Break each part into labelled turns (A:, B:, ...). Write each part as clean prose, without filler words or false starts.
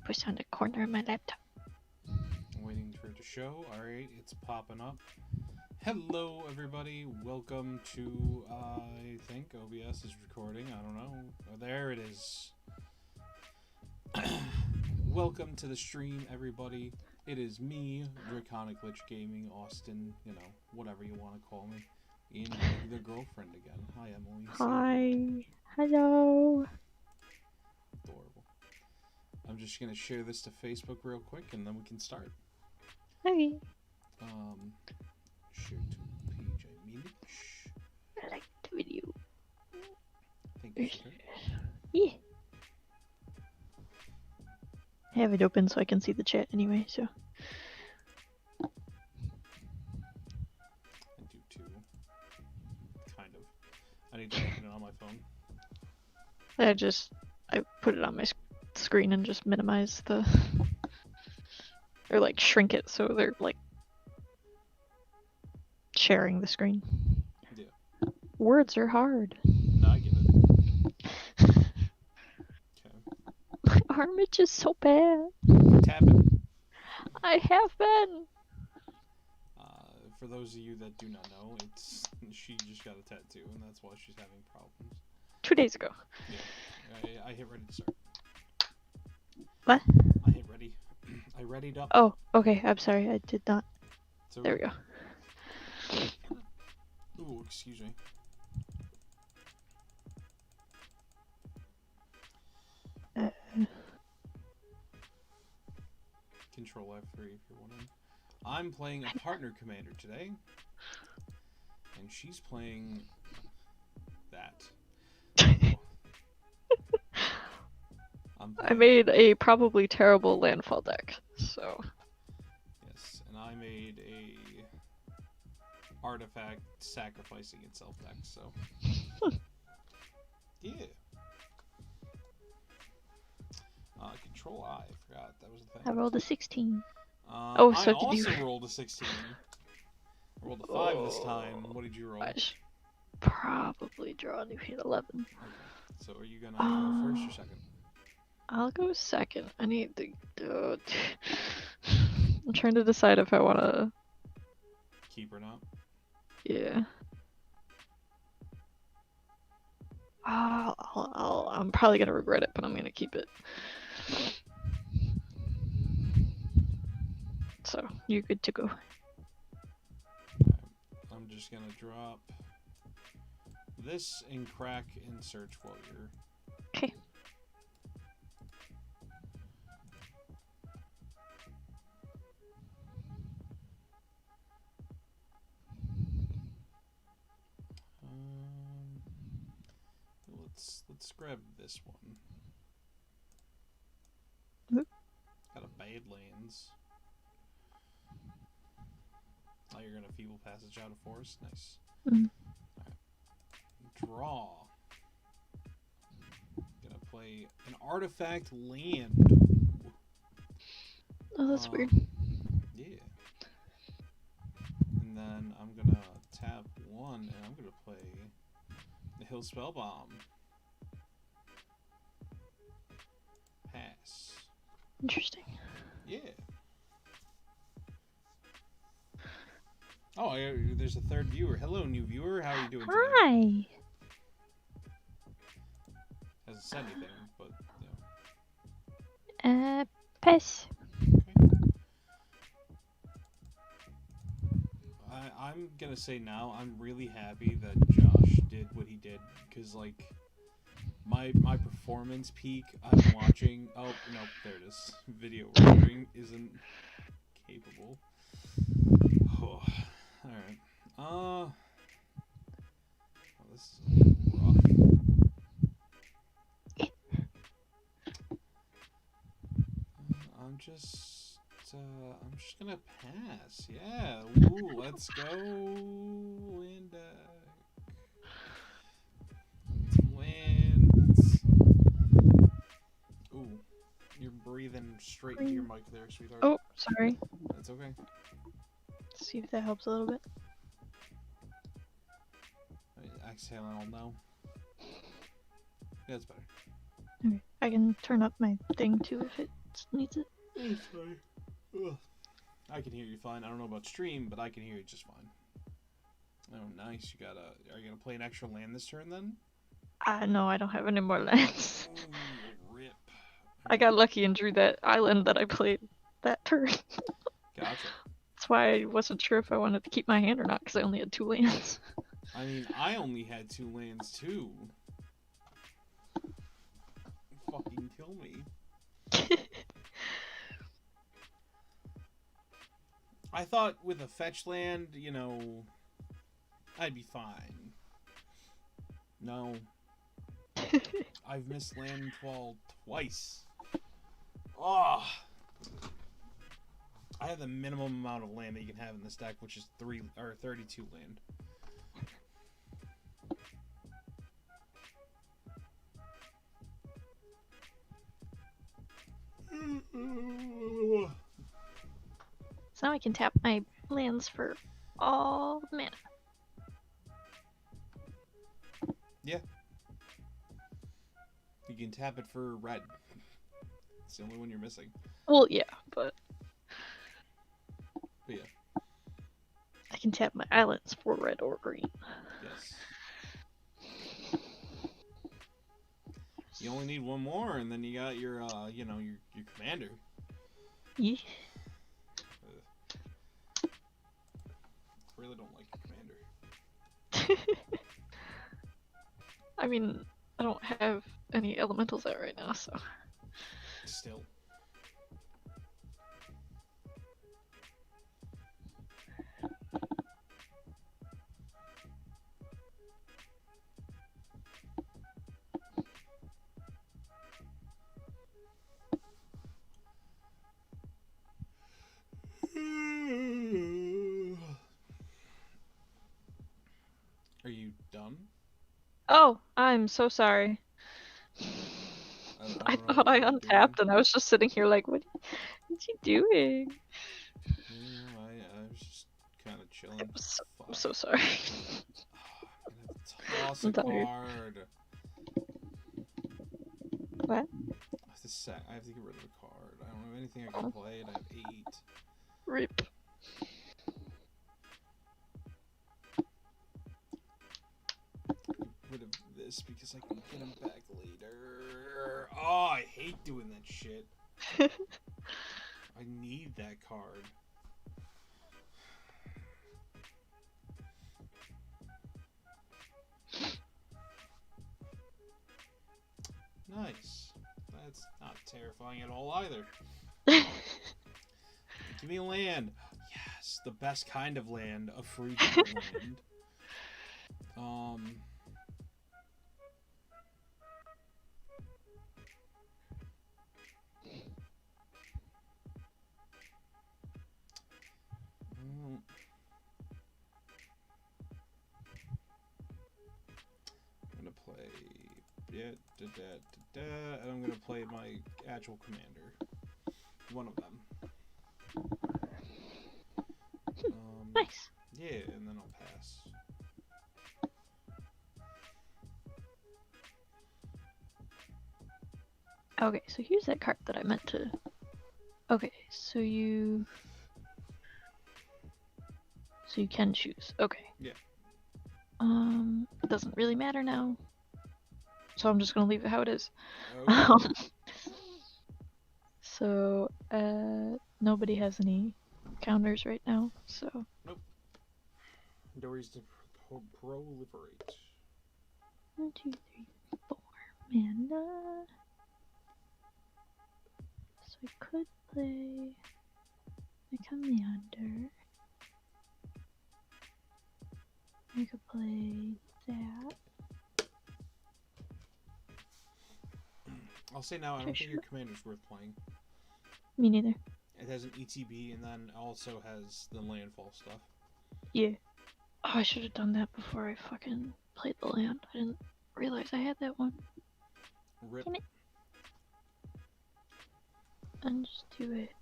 A: push on the corner of my laptop.
B: Waiting for it to show. Alright, it's popping up. Hello, everybody. Welcome to, I think OBS is recording. I don't know. Oh, there it is. Welcome to the stream, everybody. It is me, Draconic Lich Gaming, Austin, you know, whatever you want to call me. And the girlfriend again. Hi, Emily.
A: Hi. Hello.
B: Adorable. I'm just going to share this to Facebook real quick, and then we can start.
A: Hey.
B: Share to page I mean.
A: I like the video.
B: Thank you, sir.
A: Yeah. I have it open so I can see the chat anyway, so.
B: I do too. Kind of. I need to open it on my phone.
A: I put it on my screen and just minimize the, or like shrink it so they're like sharing the screen.
B: Yeah.
A: Words are hard.
B: No, I get it. Okay.
A: My arm itches so bad.
B: Tap it.
A: I have been.
B: For those of you that do not know, she just got a tattoo, and that's why she's having problems.
A: 2 days ago.
B: Yeah. I hit ready to start.
A: What?
B: I hit ready. I readied up.
A: Oh, okay. I'm sorry. I did not.
B: So,
A: There we go.
B: Ooh, excuse me. Control F3 if you're wondering. I'm playing a partner commander today, and she's playing that.
A: I made a probably terrible landfall deck, so.
B: Yes, and I made a artifact sacrificing itself deck, so. Yeah. Control I forgot that was the thing.
A: I rolled a 16.
B: So I
A: did
B: also
A: you?
B: rolled a 16. I rolled a 5 this time. What did you roll?
A: I should probably draw a new hit 11.
B: Okay. So are you gonna go first or second?
A: I'll go second. I need to. I'm trying to decide if I want to.
B: Keep or not?
A: Yeah. I'm probably gonna regret it, but I'm gonna keep it. So you're good to go.
B: Okay. I'm just gonna drop this and crack and search while you're.
A: Okay.
B: Let's grab this one.
A: Oop.
B: Got a Badlands. Oh, you're gonna Feeble Passage out of Force? Nice.
A: Mm.
B: Alright. Draw. Gonna play an artifact land.
A: Oh, that's weird.
B: Yeah. And then I'm gonna tap 1 and I'm gonna play Nihil Spellbomb. Pass.
A: Interesting.
B: Yeah. Oh, there's a third viewer. Hello, new viewer. How are you doing today?
A: Hi.
B: Hasn't said anything, but
A: Pass.
B: Okay. I'm gonna say now, I'm really happy that Josh did what he did, because like my performance peak I'm watching. Oh no, there it is. Video rendering isn't capable. Oh, all right. Oh, this is rough. I'm just gonna pass. Yeah. Ooh, let's go, Linda. Wins. Ooh, you're breathing straight into your mic there, sweetheart.
A: Oh, sorry.
B: That's okay.
A: Let's see if that helps a little bit.
B: Exhale and I'll know. Yeah, that's better.
A: Okay. I can turn up my thing too if it Just needs it.
B: It's fine. Ugh. I can hear you fine. I don't know about stream, but I can hear you just fine. Oh, nice. You got a. Are you gonna play an extra land this turn then?
A: No, I don't have any more lands.
B: Ooh, rip.
A: I got lucky and drew that island that I played that turn.
B: Gotcha.
A: That's why I wasn't sure if I wanted to keep my hand or not, because I only had 2 lands.
B: I mean, I only had 2 lands too. Fucking kill me. I thought with a fetch land, you know, I'd be fine. No. I've missed landfall twice. Oh. I have the minimum amount of land that you can have in this deck, which is 32 land.
A: So now I can tap my lands for all mana.
B: Yeah. You can tap it for red. It's the only one you're missing.
A: Well, yeah, but
B: yeah.
A: I can tap my islands for red or green.
B: Yes. You only need one more, and then you got your, you know, your commander.
A: Yeah.
B: I really don't like your commander.
A: I mean, I don't have any elementals out right now, so.
B: Still. Are you done?
A: Oh, I'm so sorry. I thought I untapped and I was just sitting here like, what you doing?
B: Yeah, I was just kind of chilling.
A: I'm so sorry.
B: Toss a card.
A: What?
B: I have to get rid of a card. I don't have anything I can play, and I have 8.
A: Rip.
B: Rid of this because I can get him back later. Oh, I hate doing that shit. I need that card. Nice. That's not terrifying at all either. Give me a land. Yes, the best kind of land, a free land. I'm gonna play and I'm gonna play my actual commander. One of them.
A: Nice.
B: Yeah, and then I'll pass.
A: Okay, so here's that card that I meant to. Okay, so you can choose. Okay.
B: Yeah.
A: It doesn't really matter now. So I'm just gonna leave it how it is.
B: Okay.
A: So nobody has any counters right now, so.
B: Nope. Doors to proliferate.
A: 1, 2, 3, 4 mana. So I could play a commander. I could play that.
B: I'll say now, I don't think your commander's worth playing.
A: Me neither.
B: It has an ETB and then also has the landfall stuff.
A: Yeah. Oh, I should have done that before I fucking played the land. I didn't realize I had that one.
B: Rip.
A: Damn it. And just do it.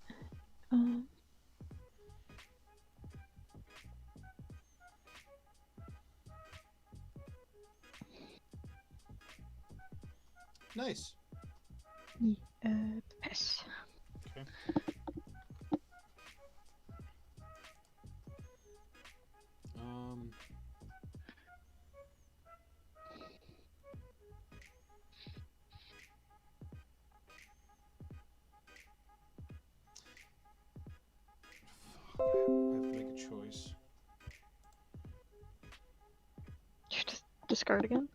B: Nice.
A: Pass.
B: Okay. I have to make a choice.
A: You just discard again?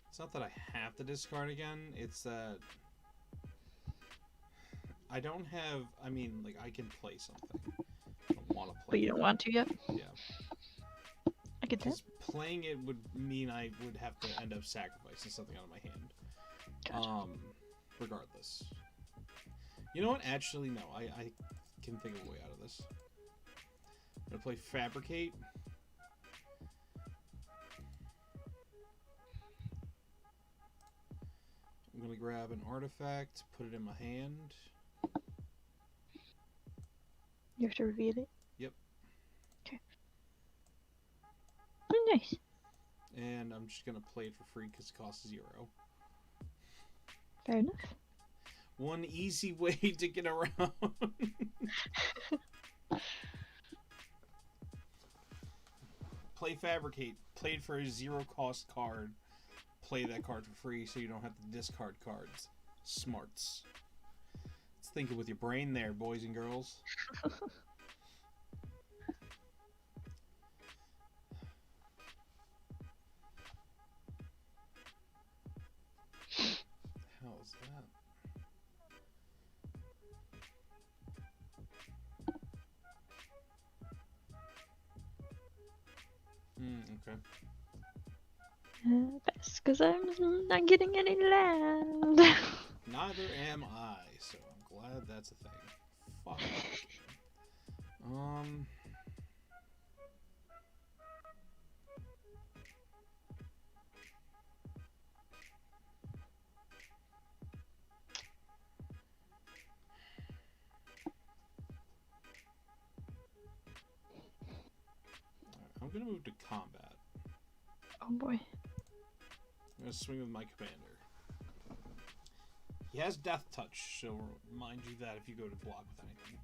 B: It's not that I have to discard again, it's that I don't have, I mean, like, I can play something. I don't want to play
A: But you don't want to yet?
B: Yeah.
A: I get that.
B: Because playing it would mean I would have to end up sacrificing something out of my hand.
A: Gotcha.
B: Regardless. You know what? Actually, no. I can think of a way out of this. I'm going to play Fabricate. I'm going to grab an artifact, put it in my hand.
A: You have to reveal it?
B: Yep.
A: Okay. Oh, nice.
B: And I'm just going to play it for free because it costs 0.
A: Fair enough.
B: One easy way to get around. Play Fabricate. Play it for a 0 cost card. Play that card for free so you don't have to discard cards. Smarts. Let's think it with your brain there, boys and girls. How is that? Okay.
A: Best because I'm not getting any land.
B: Neither am I, so I'm glad that's a thing. Fuck. I'm gonna move to combat.
A: Oh boy.
B: I'm gonna swing with my commander. He has Death Touch, so remind you that if you go to block with anything.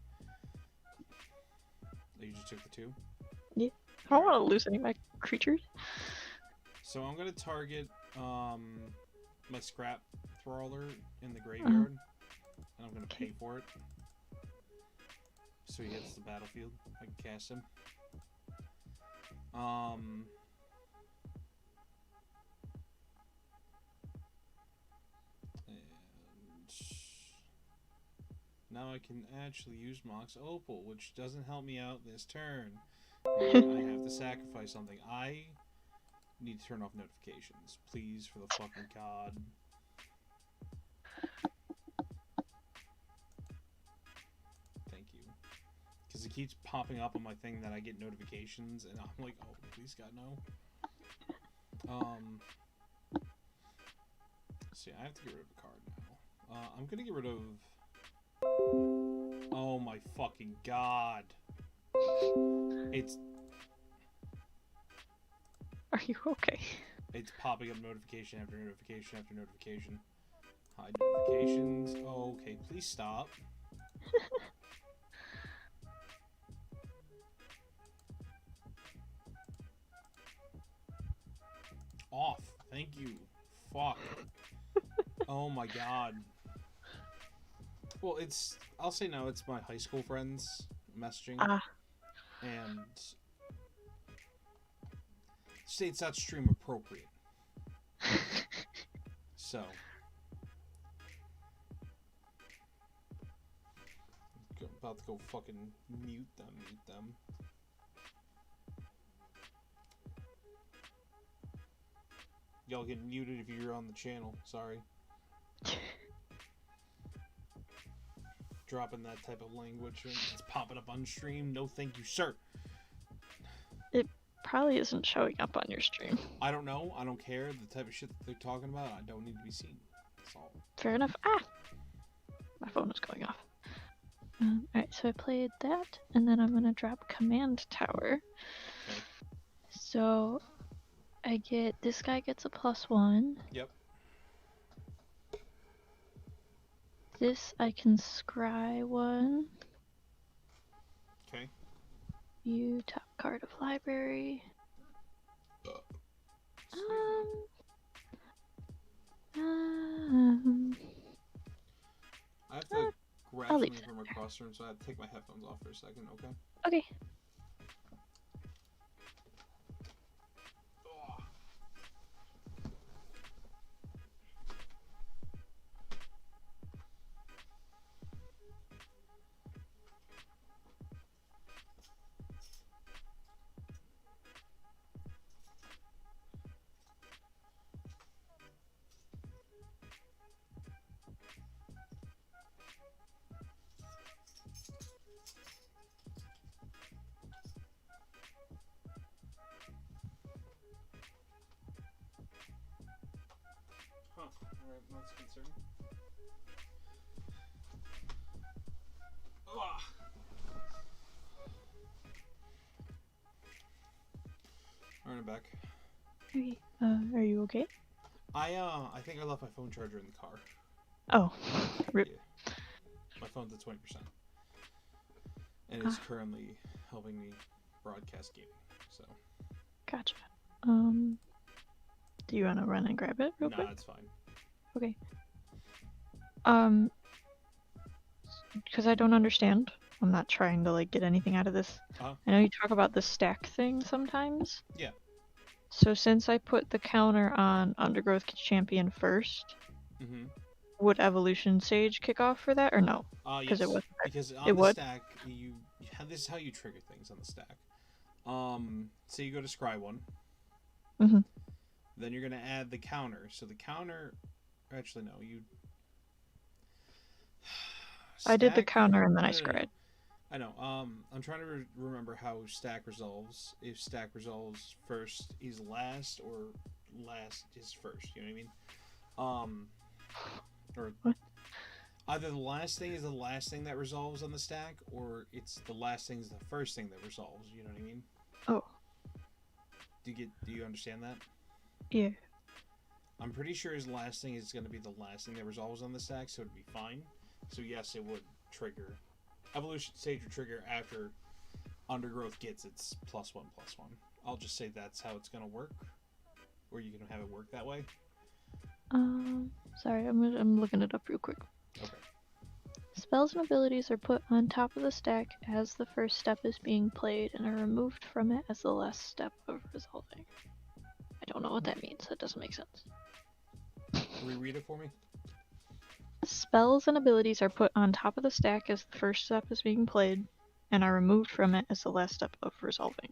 B: Oh, you just took the 2?
A: Yeah. I don't want to lose any of my creatures.
B: So I'm gonna target my Scrap Trawler in the graveyard, and I'm gonna pay for it. So he hits the battlefield. I can cast him. And now I can actually use Mox Opal, which doesn't help me out this turn. And I have to sacrifice something. I need to turn off notifications, please, for the fucking god. Thank you. Because it keeps popping up on my thing that I get notifications, and I'm like, oh, please god, no. See, I have to get rid of a card now. I'm gonna get rid of... Oh my fucking god. It's...
A: Are you okay?
B: It's popping up notification after notification after notification. Hide notifications. Oh, okay, please stop. Off. Thank you. Fuck. Oh my god. Well, it's... I'll say no, it's my high school friends messaging. And... states not stream appropriate. So... about to go fucking mute them. Y'all get muted if you're on the channel. Sorry. Dropping that type of language. It's popping up on stream. No thank you, sir.
A: It probably isn't showing up on your stream.
B: I don't know. I don't care. The type of shit that they're talking about, I don't need to be seen. That's all.
A: Fair enough. My phone was going off. Alright, so I played that, and then I'm gonna drop Command Tower.
B: Okay.
A: So I get... this guy gets a +1.
B: Yep.
A: this, I can scry one.
B: Okay.
A: View top card of library.
B: I have to grab
A: I'll leave
B: something from across the room, so I have to take my headphones off for a second, okay?
A: Okay.
B: Huh. Alright, that's concerning. Alright, I'm back.
A: Okay. Are you okay?
B: I think I left my phone charger in the car.
A: Oh, rip.
B: Yeah. My phone's at 20%. And it's currently helping me broadcast gaming, so.
A: Gotcha. Do you want to run and grab it real quick?
B: Nah, it's fine.
A: Okay. Because I don't understand. I'm not trying to like get anything out of this.
B: Uh-huh.
A: I know you talk about the stack thing sometimes.
B: Yeah.
A: So since I put the counter on Undergrowth Champion first, would Evolution Sage kick off for that or no?
B: Yes.
A: It was
B: Because on
A: it
B: the
A: would?
B: stack, this is how you trigger things on the stack. So you go to scry one.
A: Mhm.
B: Then you're gonna add the counter. So the counter, actually no, you.
A: I did the counter and then I scried.
B: I know. I'm trying to remember how stack resolves. If stack resolves first is last, or last is first. You know what I mean? Or
A: what?
B: Either the last thing is the last thing that resolves on the stack, or it's the last thing is the first thing that resolves. You know what I mean?
A: Oh.
B: Do you understand that?
A: Yeah.
B: I'm pretty sure his last thing is going to be the last thing that resolves on the stack, so it'd be fine. So yes, it would trigger. Evolution Sage would trigger after Undergrowth gets its +1/+1. I'll just say that's how it's going to work. Or you can have it work that way.
A: Sorry, I'm looking it up real quick.
B: Okay.
A: Spells and abilities are put on top of the stack as the first step is being played and are removed from it as the last step of resolving. I don't know what that means. That doesn't make sense.
B: Reread it for me.
A: Spells and abilities are put on top of the stack as the first step is being played and are removed from it as the last step of resolving.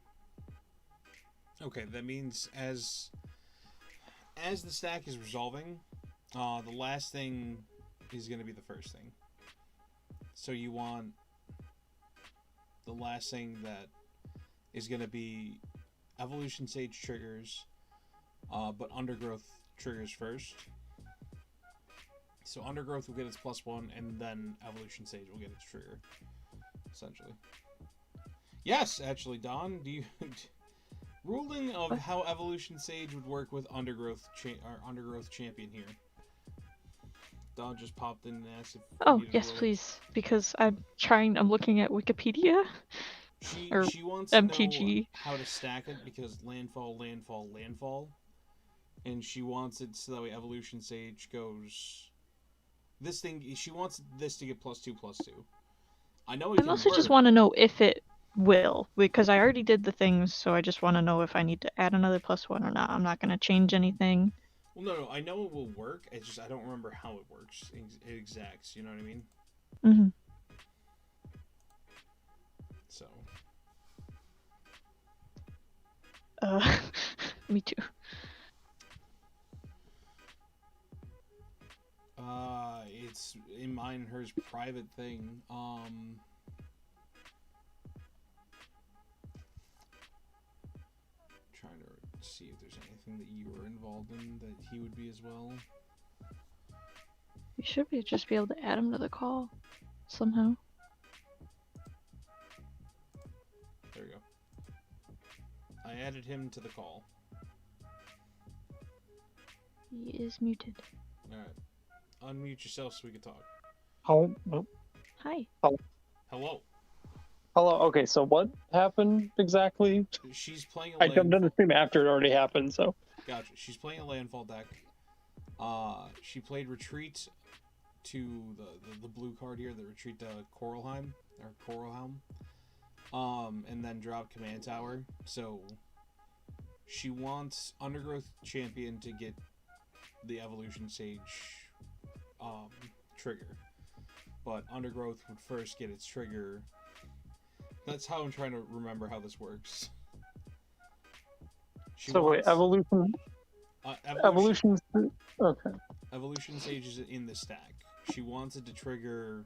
B: Okay, that means as the stack is resolving, the last thing is going to be the first thing. So you want the last thing that is going to be Evolution Sage triggers, but Undergrowth triggers first. So Undergrowth will get its +1, and then Evolution Sage will get its trigger, essentially. Yes, actually, Don, do you ruling of
A: what?
B: how Evolution Sage would work with Undergrowth Champion here? Don just popped in and asked if.
A: Oh yes, please, because I'm looking at Wikipedia.
B: She wants to know how to stack it because landfall, and she wants it so that way Evolution Sage goes. This thing, she wants this to get +2/+2. I know it
A: I
B: can
A: mostly
B: work.
A: just want to know if it will, because I already did the things, so I just want to know if I need to add another +1 or not. I'm not going to change anything.
B: Well, no, I know it will work. It's just I don't remember how it works. It exacts. You know what I mean?
A: Mhm.
B: So.
A: Me too.
B: It's in mine and hers private thing. Trying to see if there's anything that you were involved in that he would be as well.
A: You should just be able to add him to the call somehow.
B: There we go. I added him to the call.
A: He is muted.
B: Alright. Unmute yourself so we can talk.
C: Oh, oh,
A: Hi.
B: Hello.
C: hello. Okay, so what happened exactly?
B: She's playing a
C: I jumped on the
B: landfall.
C: stream after it already happened, so.
B: Gotcha. She's playing a landfall deck. She played retreat to the blue card here, the retreat to Coralheim or Coralhelm. And then drop command tower. So she wants Undergrowth Champion to get the Evolution Sage trigger. But Undergrowth would first get its trigger. That's how I'm trying to remember how this works.
C: Wait, evolution. Evolution. Okay.
B: Evolution Sage is in the stack. She wants it to trigger.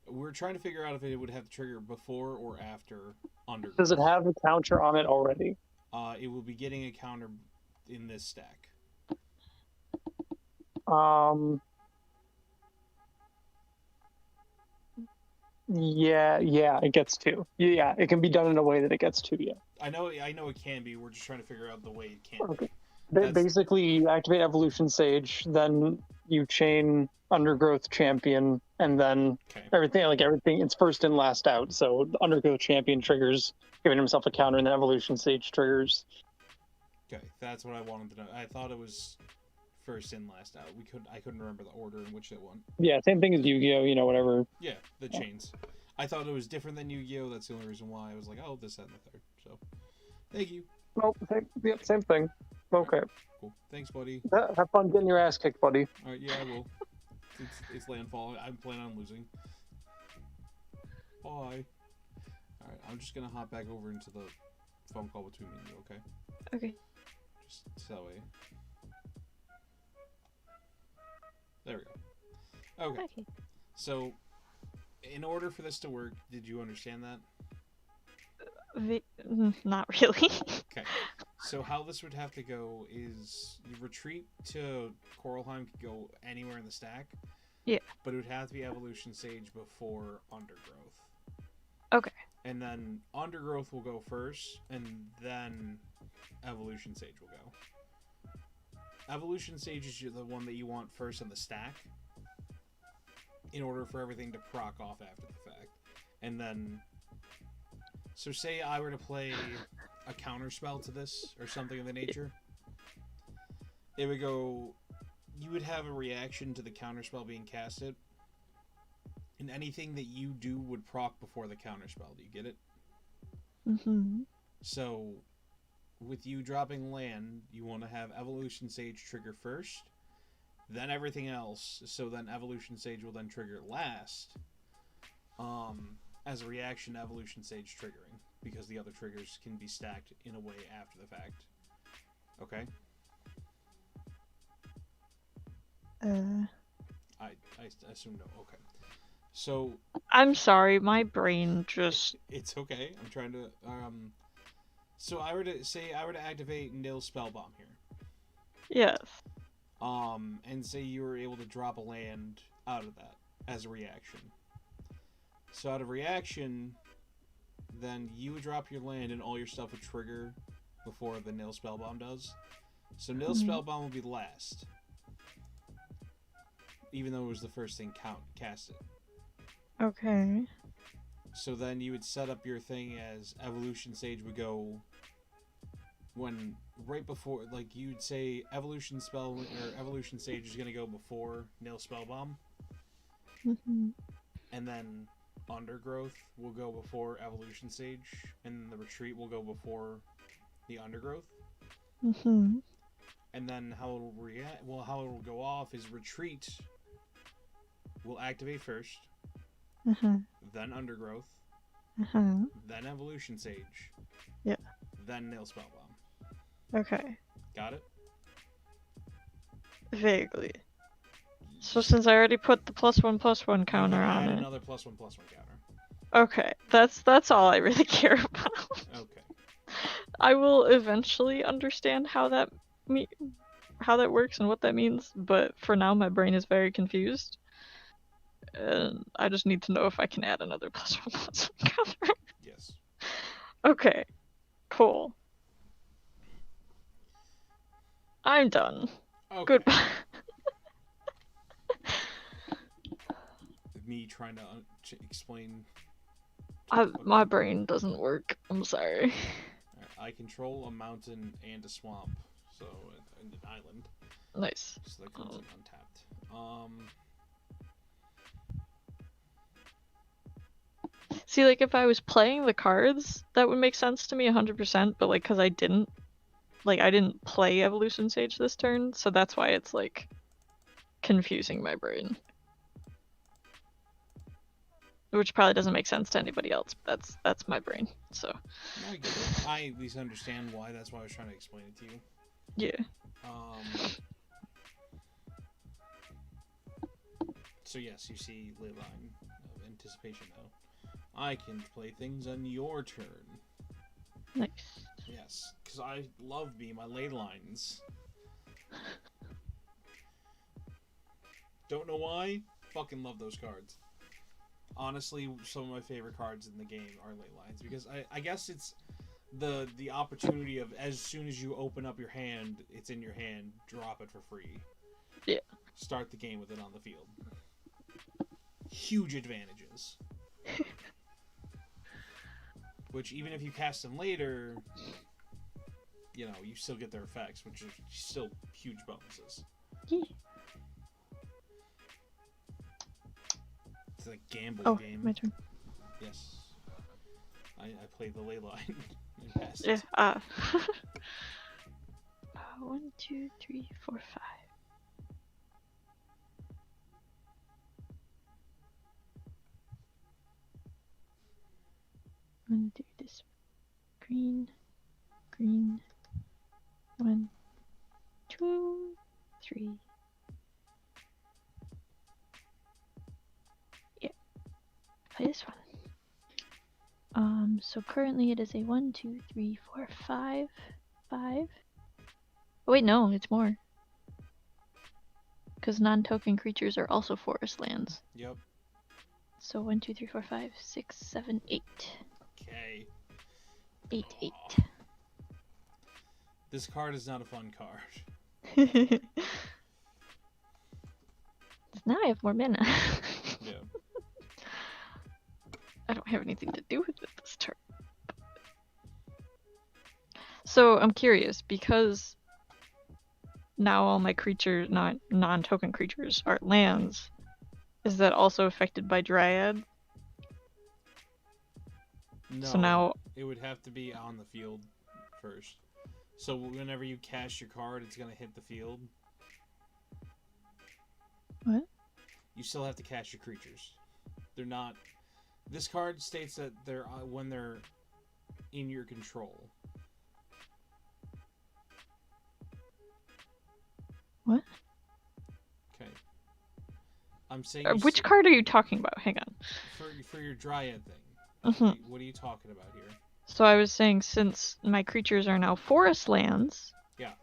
B: We're trying to figure out if it would have to trigger before or after Undergrowth.
C: Does it have a counter on it already?
B: It will be getting a counter in this stack.
C: Yeah, it gets two. Yeah, it can be done in a way that it gets two, yeah.
B: I know it can be. We're just trying to figure out the way it can
C: Okay.
B: be.
C: Basically, you activate Evolution Sage, then you chain Undergrowth Champion, and then everything, it's first in, last out. So the Undergrowth Champion triggers, giving himself a counter, and then Evolution Sage triggers.
B: Okay, that's what I wanted to know. I thought it was first in, last out. I couldn't remember the order in which it won.
C: Yeah, same thing as Yu-Gi-Oh, whatever.
B: Yeah, the chains. I thought it was different than Yu-Gi-Oh! That's the only reason why I was like, oh, this, that, and the third. So, thank you.
C: Well, same thing. Okay.
B: Cool. Thanks, buddy.
C: Have fun getting your ass kicked, buddy.
B: Alright, yeah, I will. It's landfall. I'm planning on losing. Bye. Alright, I'm just gonna hop back over into the phone call between me and you, okay?
A: Okay.
B: Just that way. There we go. Okay. So, in order for this to work, did you understand that?
A: Not really.
B: Okay. So how this would have to go is you retreat to Coralheim could go anywhere in the stack.
A: Yeah.
B: But it would have to be Evolution Sage before Undergrowth.
A: Okay.
B: And then Undergrowth will go first, and then Evolution Sage will go. Evolution Sage is the one that you want first on the stack in order for everything to proc off after the fact. And then... So say I were to play a counter spell to this, or something of the nature. It would go... You would have a reaction to the counter spell being casted. And anything that you do would proc before the counter spell. Do you get it?
A: Mm-hmm.
B: So, with you dropping land, you want to have Evolution Sage trigger first, then everything else. So then Evolution Sage will then trigger last. As a reaction to Evolution Sage triggering, because the other triggers can be stacked in a way after the fact. Okay? I assume no. Okay. So...
A: I'm sorry, my brain just...
B: It's okay. I'm trying to... So I were to activate Nihil Spellbomb here.
A: Yes.
B: And say you were able to drop a land out of that as a reaction. So out of reaction, then you would drop your land and all your stuff would trigger before the Nihil Spellbomb does. So Nihil Spellbomb will be last. Even though it was the first thing casted.
A: Okay.
B: So then you would set up your thing as Evolution Sage would go when right before, like you'd say Evolution Sage is gonna go before Nihil Spellbomb.
A: Mm-hmm.
B: And then Undergrowth will go before Evolution Sage, and the retreat will go before the Undergrowth.
A: Mm-hmm.
B: And then how it will react, how it will go off is retreat will activate first, then Undergrowth, then Evolution Sage,
A: yeah,
B: then Nihil Spellbomb.
A: Okay.
B: Got it?
A: Vaguely. So since I already put the +1/+1 counter on it.
B: Another +1/+1 counter.
A: Okay, that's all I really care about.
B: Okay.
A: I will eventually understand how that works and what that means, but for now my brain is very confused. And I just need to know if I can add another +1/+1 counter.
B: Yes.
A: Okay. Cool. I'm done.
B: Okay.
A: Goodbye.
B: me trying to explain.
A: My brain doesn't work. I'm sorry.
B: Right, I control a mountain and a swamp, so and an island.
A: Nice.
B: So that comes in untapped.
A: See, like, if I was playing the cards, that would make sense to me 100%, but, like, because I didn't play Evolution Sage this turn, so that's why it's, like, confusing my brain. Which probably doesn't make sense to anybody else, but that's my brain, so.
B: I get it. I at least understand why, that's why I was trying to explain it to you.
A: Yeah.
B: So yes, you see Leyline of Anticipation now. I can play things on your turn.
A: Nice.
B: Yes, because I love being my ley lines. Don't know why. Fucking love those cards. Honestly, some of my favorite cards in the game are ley lines, because I guess it's the opportunity of, as soon as you open up your hand, it's in your hand, drop it for free.
A: Yeah.
B: Start the game with it on the field. Huge advantages. Which, even if you cast them later, you know, you still get their effects, which are still huge bonuses.
A: Yeah.
B: It's a gamble game.
A: My turn.
B: Yes. I played the ley line in past.
A: Yeah. 1, 2, 3, 4, 5. I'm gonna do this. Green. 1, 2, 3. Yeah. Play this one. So currently it is a 1, 2, 3, 4, 5. 5. Oh wait, no, it's more. Because non-token creatures are also forest lands.
B: Yep.
A: So 1, 2, 3, 4, 5, 6, 7, 8.
B: Okay.
A: 8, 8.
B: This card is not a fun card.
A: Now I have more mana.
B: Yeah.
A: I don't have anything to do with it this turn. So I'm curious, because now all my creatures, non-token creatures, are lands. Is that also affected by Dryad?
B: No.
A: So now
B: it would have to be on the field first. So whenever you cast your card, it's gonna hit the field.
A: What?
B: You still have to cast your creatures. They're not. This card states that they're when they're in your control.
A: What?
B: Okay. I'm saying.
A: Which card are you talking about? Hang on.
B: For your Dryad thing.
A: Uh-huh.
B: What are you talking about here?
A: So I was saying, since my creatures are now forest lands,
B: yeah,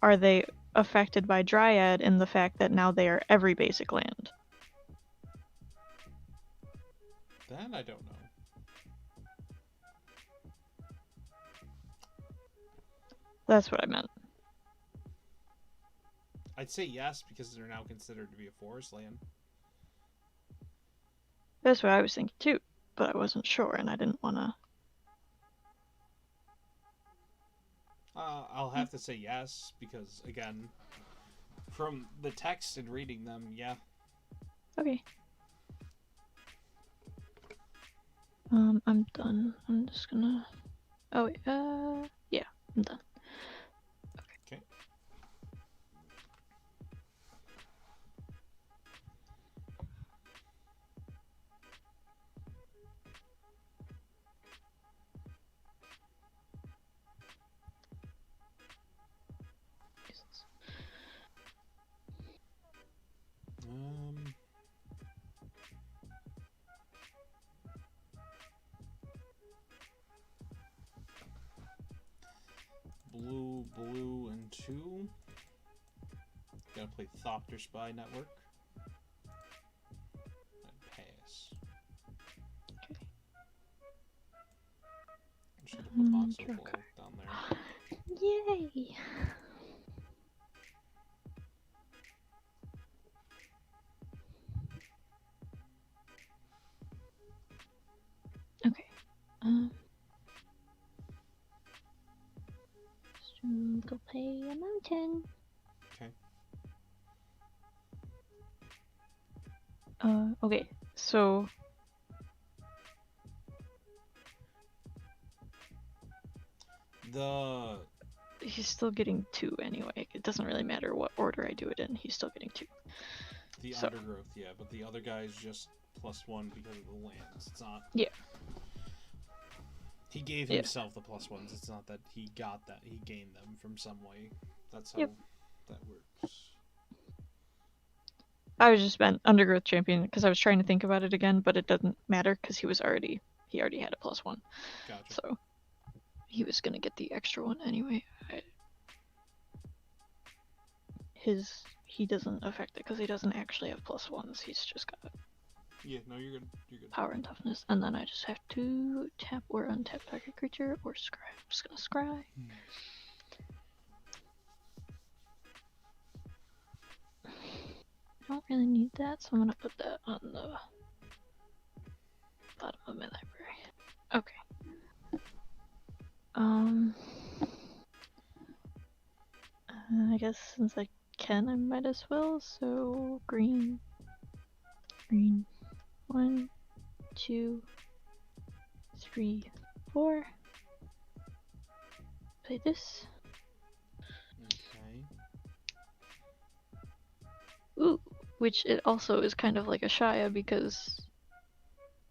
A: are they affected by Dryad in the fact that now they are every basic land?
B: That I don't know.
A: That's what I meant.
B: I'd say yes, because they're now considered to be a forest land.
A: That's what I was thinking too, but I wasn't sure and I didn't want to.
B: I'll have to say yes, because again, from the text and reading them, yeah.
A: Okay. I'm done. I'm just gonna. Oh wait, yeah, I'm done.
B: Okay. Blue, and 2. Gotta play Thopter Spy Network. And pass.
A: Okay.
B: I should have put Mox Opal down there.
A: Yay! Go play a mountain.
B: Okay.
A: Okay, so he's still getting 2 anyway. It doesn't really matter what order I do it in. He's still getting 2.
B: The undergrowth, yeah, but the other guy is just +1 because of the lands. It's not.
A: Yeah.
B: He gave himself the +1s. It's not that he got that. He gained them from some way. That's how that works.
A: I was just meant undergrowth champion because I was trying to think about it again, but it doesn't matter because he already had a +1.
B: Gotcha.
A: So he was gonna get the extra one anyway. He doesn't affect it because he doesn't actually have +1s. He's just got
B: Yeah, no, you're good. You're good.
A: power and toughness, and then I just have to tap or untap target creature or scry. I'm just gonna scry. I don't really need that, so I'm gonna put that on the bottom of my library. Okay. I guess since I can, I might as well. So green. 1, 2, 3, 4. Play this.
B: Okay.
A: Ooh, which it also is kind of like a Shia because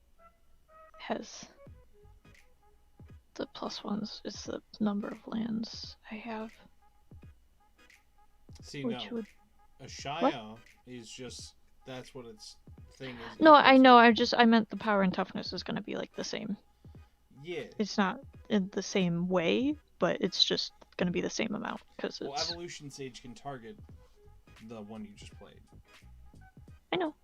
A: it has the +1s. It's the number of lands I have.
B: See,
A: which
B: no.
A: would...
B: A Shia is just. That's what its thing is.
A: No, I know. I meant the power and toughness is going to be like the same.
B: Yeah.
A: It's not in the same way, but it's just going to be the same amount because it's.
B: Well, Evolution Sage can target the one you just played.
A: I know.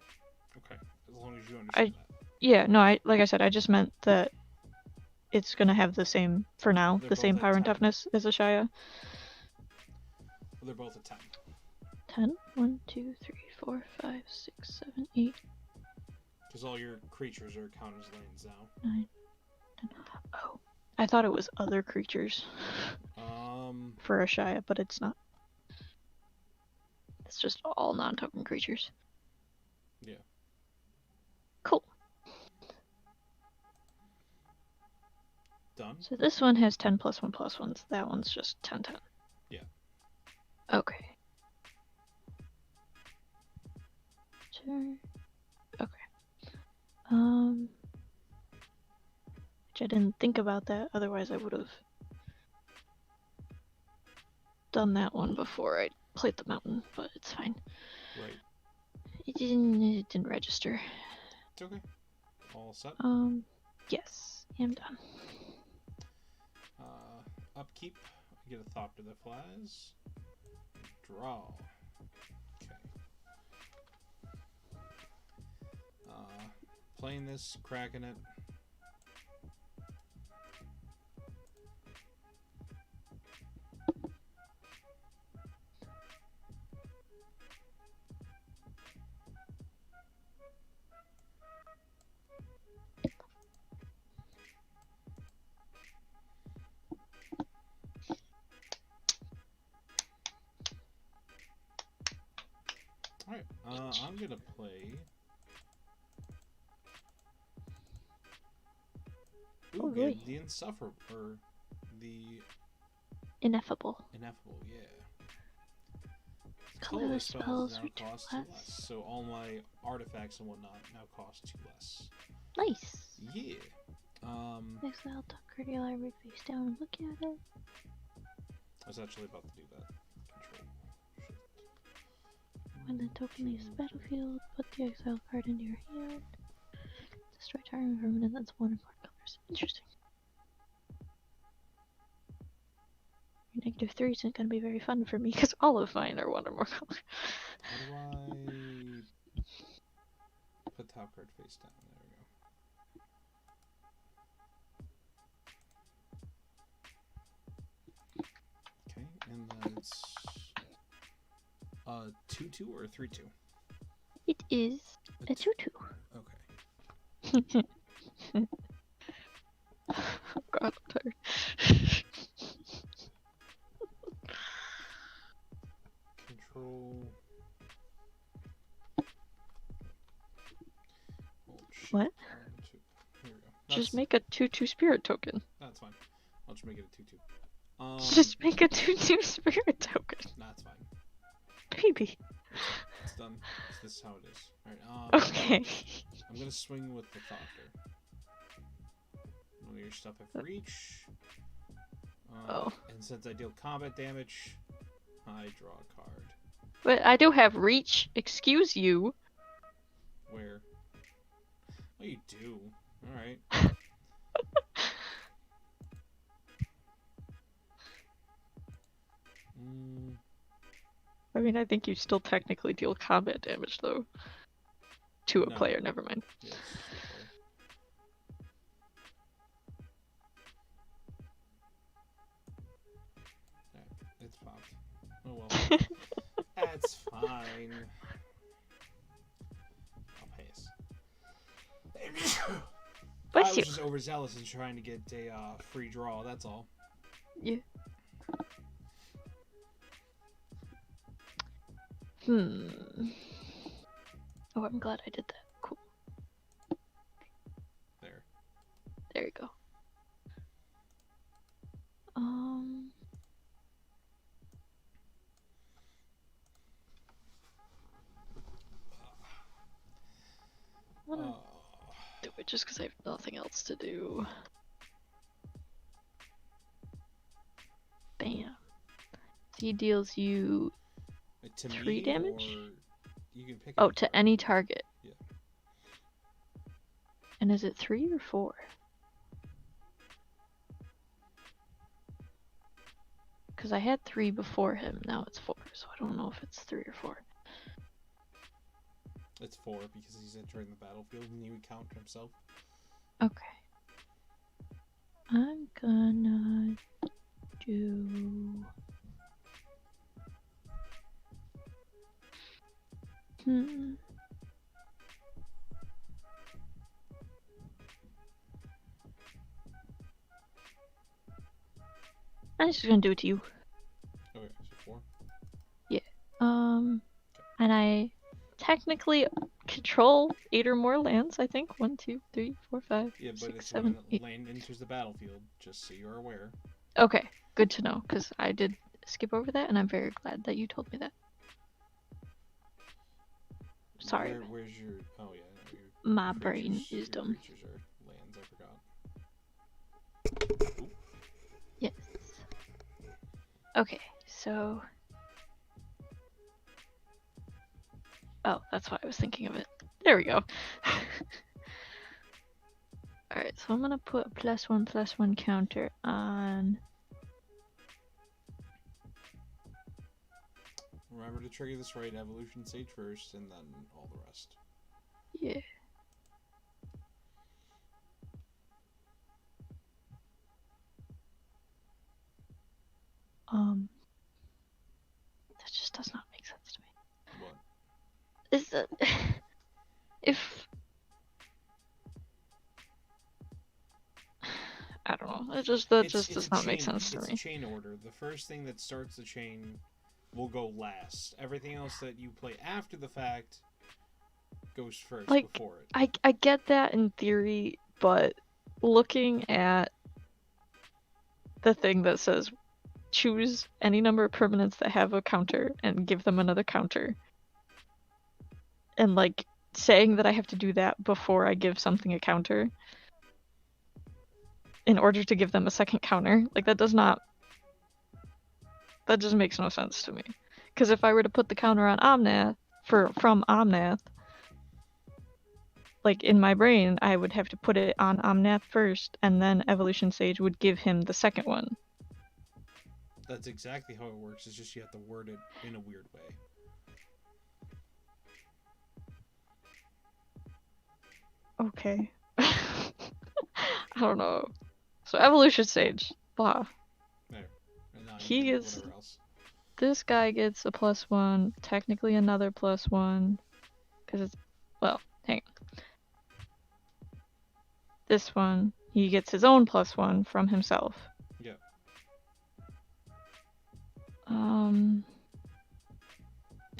B: Okay, as long as you understand that.
A: Yeah, no. Like I said, I just meant that it's going to have the same for now.
B: They're
A: the same
B: both at
A: power and
B: 10.
A: toughness as a Shia.
B: Well, they're both at 10.
A: 10. 1, 2, 3, 4, 5, 6, 7, 8.
B: Because all your creatures are counted as lands now.
A: 9, 10. Oh, I thought it was other creatures for a Shia, but it's not. It's just all non-token creatures.
B: Yeah.
A: Cool.
B: Done.
A: So this one has 10 +1/+1s. That one's just 10/10.
B: Yeah.
A: Okay. Sure. Okay. Which I didn't think about that. Otherwise, I would have done that one before I played the mountain. But it's fine.
B: Right.
A: It didn't register.
B: It's okay. All set.
A: Yes, I'm done.
B: Upkeep. I get a Thopter that flies. Draw. Okay. Playing this, cracking it. Alright, I'm gonna play. Ooh,
A: really?
B: The Insufferable, or the
A: Ineffable.
B: Ineffable, yeah.
A: Colorless spells
B: now
A: return
B: cost 2
A: less.
B: less, so all my artifacts and whatnot now cost 2 less.
A: Nice.
B: Yeah.
A: Exile top card your library face down and look at it.
B: I was actually about to do that. Control.
A: When the token leaves the battlefield, put the exile card into your hand. Destroy target permanent that's 1 or more colors. Interesting. Your -3 isn't going to be very fun for me because all of mine are 1 or more colors.
B: How do I put top card face down? There we go. Okay, and then it's 2/2 or 3/2?
A: It is a 2/2.
B: Okay.
A: What?
B: 1, 2. Here we go.
A: Just make a 2/2 spirit token.
B: That's fine. I'll just make it a 2/2.
A: Just make a 2/2 spirit token.
B: That's fine.
A: Baby.
B: It's done. This is how it is. Alright,
A: Okay.
B: I'm gonna swing with the Thopter. One of your stuff at reach. And since I deal combat damage, I draw a card.
A: But I do have reach. Excuse you.
B: Where? Oh, you do. Alright.
A: I mean, I think you still technically deal combat damage, though. To a player, never mind.
B: Yes. It's popped. Oh well. That's fine. I'll pass. I was just overzealous in trying to get a free draw, that's all.
A: Yeah. Oh, I'm glad I did that. Cool.
B: There.
A: There you go. I wanna do it just because I have nothing else to do. Bam. He deals you 3 damage?
B: You can pick
A: to any target.
B: Yeah.
A: And is it 3 or 4? Because I had 3 before him, now it's 4, so I don't know if it's 3 or 4.
B: It's 4 because he's entering the battlefield and he would count himself.
A: Okay. I'm gonna do... I'm just gonna do it to you.
B: Okay, so 4?
A: Yeah. And I technically control 8 or more lands, I think. 1, 2, 3, 4, 5,
B: yeah, but
A: 6,
B: it's
A: 7,
B: when
A: 8.
B: land enters the battlefield, just so you're aware.
A: Okay, good to know, because I did skip over that, and I'm very glad that you told me that. Sorry.
B: Where's your... Oh, yeah.
A: My brain is dumb.
B: Your creatures are lands, I forgot. Ooh.
A: Yes. Okay, so... Oh, that's why I was thinking of it. There we go. Alright, so I'm gonna put a +1/+1 counter on...
B: Remember to trigger this right evolution stage first, and then all the rest.
A: Yeah. That just does not make sense to me.
B: What?
A: Is that... if... I don't know. It just does not make sense to me.
B: It's a chain order. The first thing that starts the chain will go last. Everything else that you play after the fact goes first before it.
A: I get that in theory, but looking at the thing that says choose any number of permanents that have a counter and give them another counter, and like saying that I have to do that before I give something a counter in order to give them a second counter, like that just makes no sense to me. Because if I were to put the counter on Omnath from Omnath, like in my brain, I would have to put it on Omnath first, and then Evolution Sage would give him the second one.
B: That's exactly how it works. It's just you have to word it in a weird way.
A: Okay. I don't know. So Evolution Stage, blah.
B: There. And now
A: He
B: you can do
A: gets...
B: whatever else.
A: This guy gets a +1, technically another +1, because it's... Well, hang on. This one, he gets his own +1 from himself.
B: Yeah.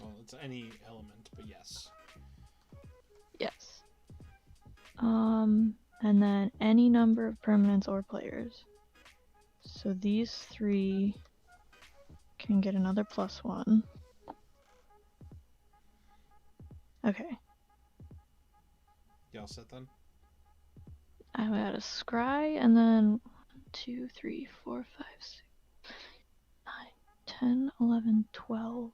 B: Well, it's any element, but yes.
A: Yes. And then any number of permanents or players. So these 3 can get another +1. Okay.
B: You all set then?
A: I would add a scry and then 1, 2, 3, 4, 5, 6, 9, 10, 11, 12.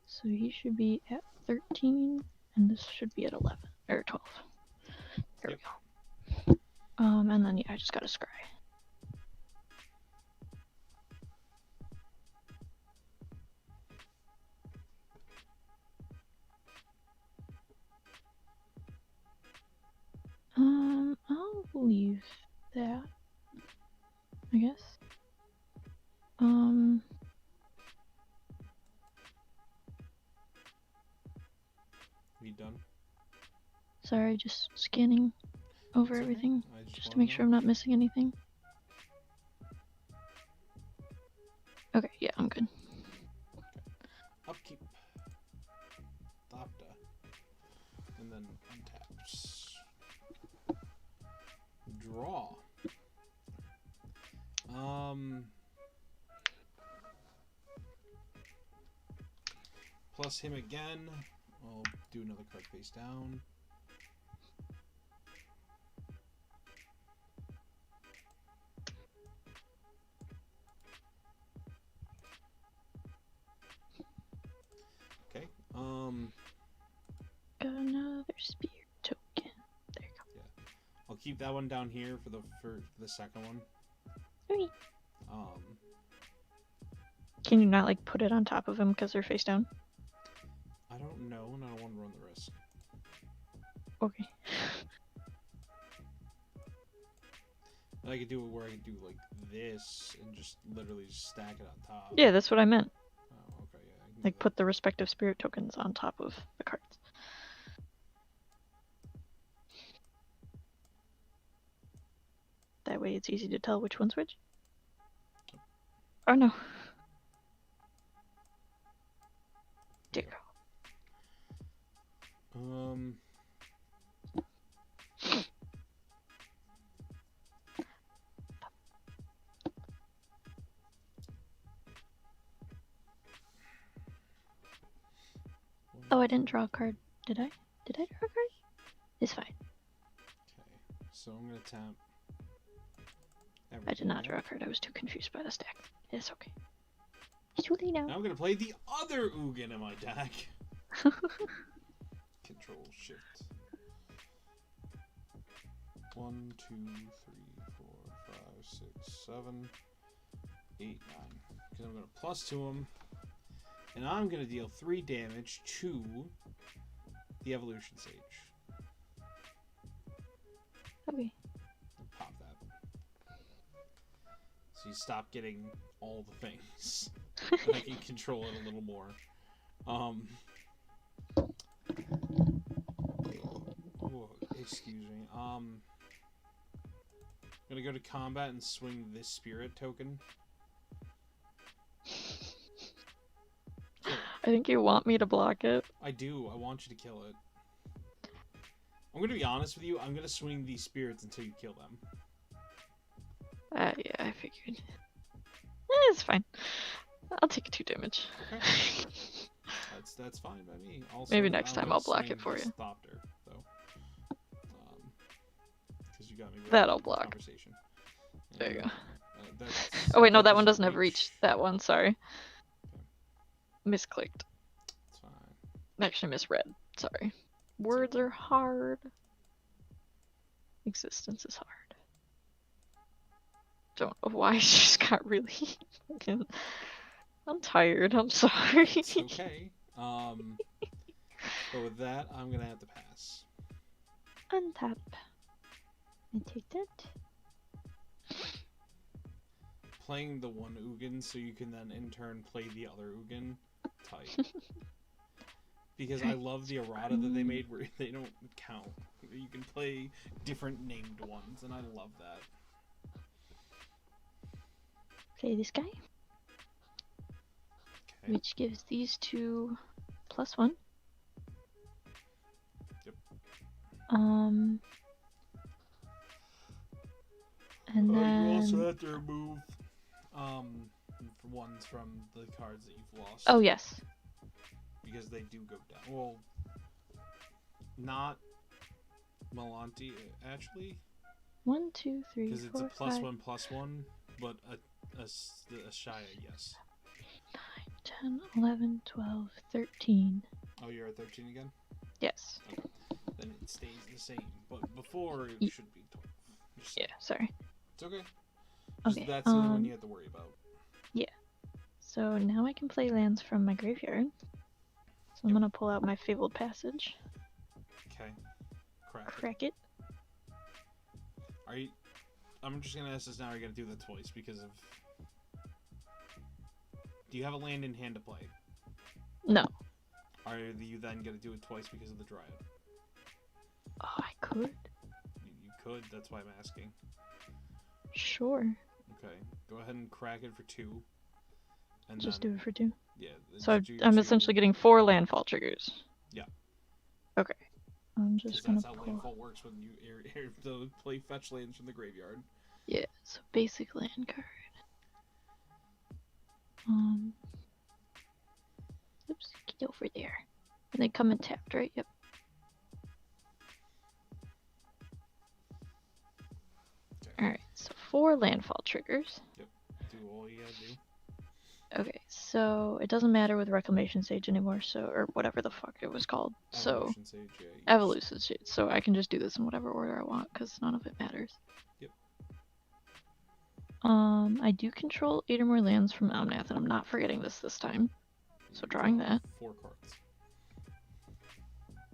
A: So he should be at 13, and this should be at 11 or 12. There we go. And then yeah, I just got a scry. I'll leave that, I guess.
B: You done?
A: Sorry, just scanning over
B: It's okay.
A: everything,
B: I
A: just to
B: wanna
A: make sure I'm not missing anything. Okay, yeah, I'm good.
B: Upkeep. Thopta. And then untaps. Draw. Plus him again. I'll do another card face down. Okay.
A: Got another spear token. There you go.
B: Yeah. I'll keep that one down here for the second one.
A: Okay.
B: Can
A: you not like put it on top of him because they're face down?
B: I don't know, and I don't want to run the risk.
A: Okay.
B: I could do it where I could do like this and just literally stack it on top.
A: Yeah, that's what I meant.
B: Oh, okay, yeah. I can do
A: Like
B: that.
A: put the respective spirit tokens on top of the cards. That way it's easy to tell which one's which. Oh no. Dear. Oh, I didn't draw a card. Did I? Did I draw a card? It's fine.
B: Okay, so I'm gonna tap.
A: I did not draw a card. I was too confused by the stack. It's okay. It's too late now.
B: Now I'm gonna play the other Ugin in my deck. Control Shift. 1, 2, 3, 4, 5, 6, 7, 8, 9. Because I'm gonna plus to him, and I'm gonna deal 3 damage to the Evolution Sage.
A: Okay.
B: Pop that. So you stop getting all the things. And I can control it a little more. Oh, excuse me. I'm gonna go to combat and swing this spirit token.
A: I think you want me to block it.
B: I do. I want you to kill it. I'm gonna be honest with you. I'm gonna swing these spirits until you kill them.
A: Yeah, I figured. It's fine. I'll take 2 damage.
B: Okay. That's fine by me. Also,
A: Maybe next time I'll block it for you.
B: Thopter, though. Because you got me with
A: That'll block.
B: Conversation.
A: There you go.
B: That's,
A: Oh wait, no, that one doesn't have reach. That one, sorry.
B: Okay.
A: Misclicked.
B: It's fine.
A: Actually misread. Sorry. Words are hard. Existence is hard. Don't know why I just got really fucking... I'm tired, I'm sorry.
B: It's okay. But with that, I'm gonna have to pass.
A: Untap. And take that.
B: Playing the one Ugin so you can then in turn play the other Ugin. Tight. Because I love the errata that they made where they don't count. You can play different named ones, and I love that.
A: Play this guy.
B: Okay.
A: Which gives these 2 +1.
B: Yep.
A: And then...
B: You also have to remove ones from the cards that you've lost.
A: Oh, yes.
B: Because they do go down. Well, not Melanti, actually.
A: 1, 2, 3,
B: Because it's
A: 4,
B: a plus
A: 5,
B: 1/+1, but a Shia, yes.
A: 9, 10, 11, 12, 13.
B: Oh, you're at 13 again?
A: Yes.
B: Okay. Then it stays the same. But before, it should be 12.
A: Yeah, sorry.
B: It's okay.
A: Okay.
B: That's the only one you have to worry about.
A: Yeah. So now I can play lands from my graveyard. So I'm gonna pull out my Fabled Passage.
B: Okay.
A: Crack it.
B: Are you... I'm just gonna ask this now, are you gonna do that twice because of... Do you have a land in hand to play?
A: No.
B: Are you then gonna do it twice because of the Dryad?
A: Oh, I could.
B: You could, that's why I'm asking.
A: Sure.
B: Okay, go ahead and crack it for 2. And
A: Just
B: then,
A: do it for 2.
B: Yeah.
A: So I'm essentially getting 4 landfall triggers.
B: Yeah.
A: Okay. I'm just gonna
B: that's how landfall works when you play fetch lands from the graveyard.
A: Yeah, so basic land card. Oops, get over there. And they come in tapped, right? Yep.
B: Okay.
A: Alright, so 4 landfall triggers.
B: Yep. Do all you gotta do.
A: Okay, so it doesn't matter with Reclamation Sage anymore, so or whatever the fuck it was called.
B: Evolution Sage, yeah.
A: Evolution Sage. So I can just do this in whatever order I want, because none of it matters.
B: Yep.
A: I do control 8 or more lands from Omnath, and I'm not forgetting this time. So drawing that.
B: 4 cards.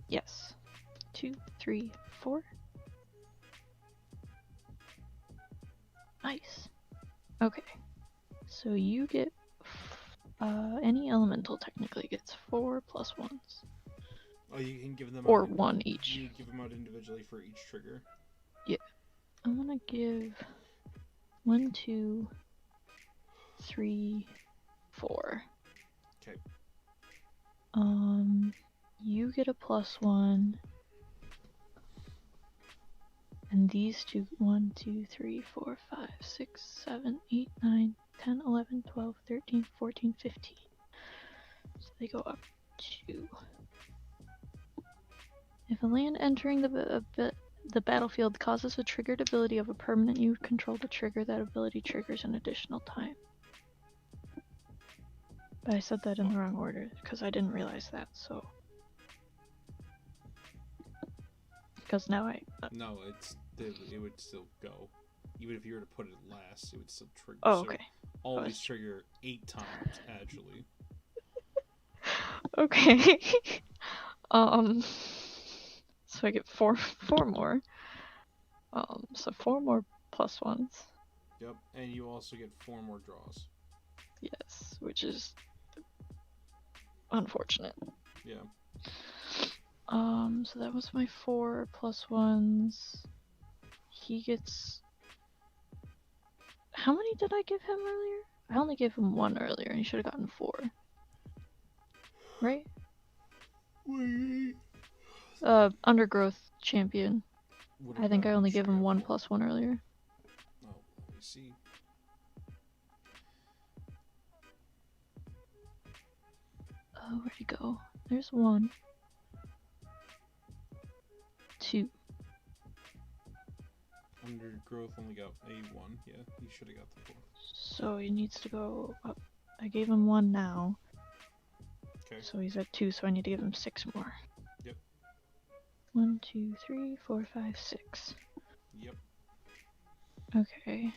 A: Yes. 2, 3, 4. Nice. Okay. So you get any elemental technically gets 4 + 1s.
B: Oh, you can give them
A: or
B: out
A: 1 each.
B: You give them out individually for each trigger.
A: Yeah. I'm gonna give 1, 2, 3, 4.
B: Okay.
A: You get a +1. And these two, 1, 2, 3, 4, 5, 6, 7, 8, 9, 10, 11, 12, 13, 14, 15. So they go up 2. If a land entering the battlefield causes a triggered ability of a permanent you control to trigger, that ability triggers an additional time. But I said that in the wrong order, because I didn't realize that, so... Because now I...
B: No, it would still go. Even if you were to put it last, it would still trigger.
A: Oh, okay.
B: So always trigger 8 times, actually.
A: Okay. So I get 4 more. So 4 more +1s.
B: Yep, and you also get 4 more draws.
A: Yes, which is unfortunate.
B: Yeah.
A: So that was my 4 +1s. He gets... How many did I give him earlier? I only gave him 1 earlier, and he should have gotten 4. Right?
B: Wait.
A: Undergrowth champion. I think I only gave him 1 +1 earlier.
B: Oh, let me see.
A: Oh, where'd he go? There's 1. 2.
B: Undergrowth only got a 1. Yeah, he should have got the 4.
A: So he needs to go up. I gave him 1 now.
B: Okay.
A: So he's at 2, so I need to give him 6 more.
B: Yep.
A: 1, 2, 3, 4, 5, 6.
B: Yep.
A: Okay.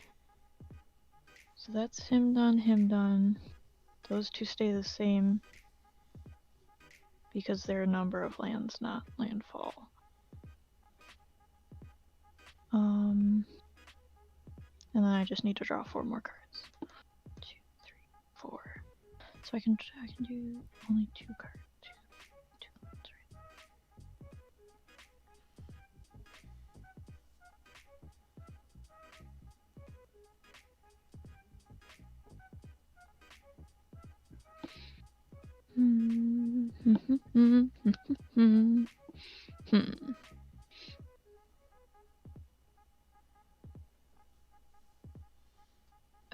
A: So that's him done. Those 2 stay the same. Because they're a number of lands, not landfall. And then I just need to draw 4 more cards. 2, 3, 4. So I can do only 2 cards. 2 cards, right?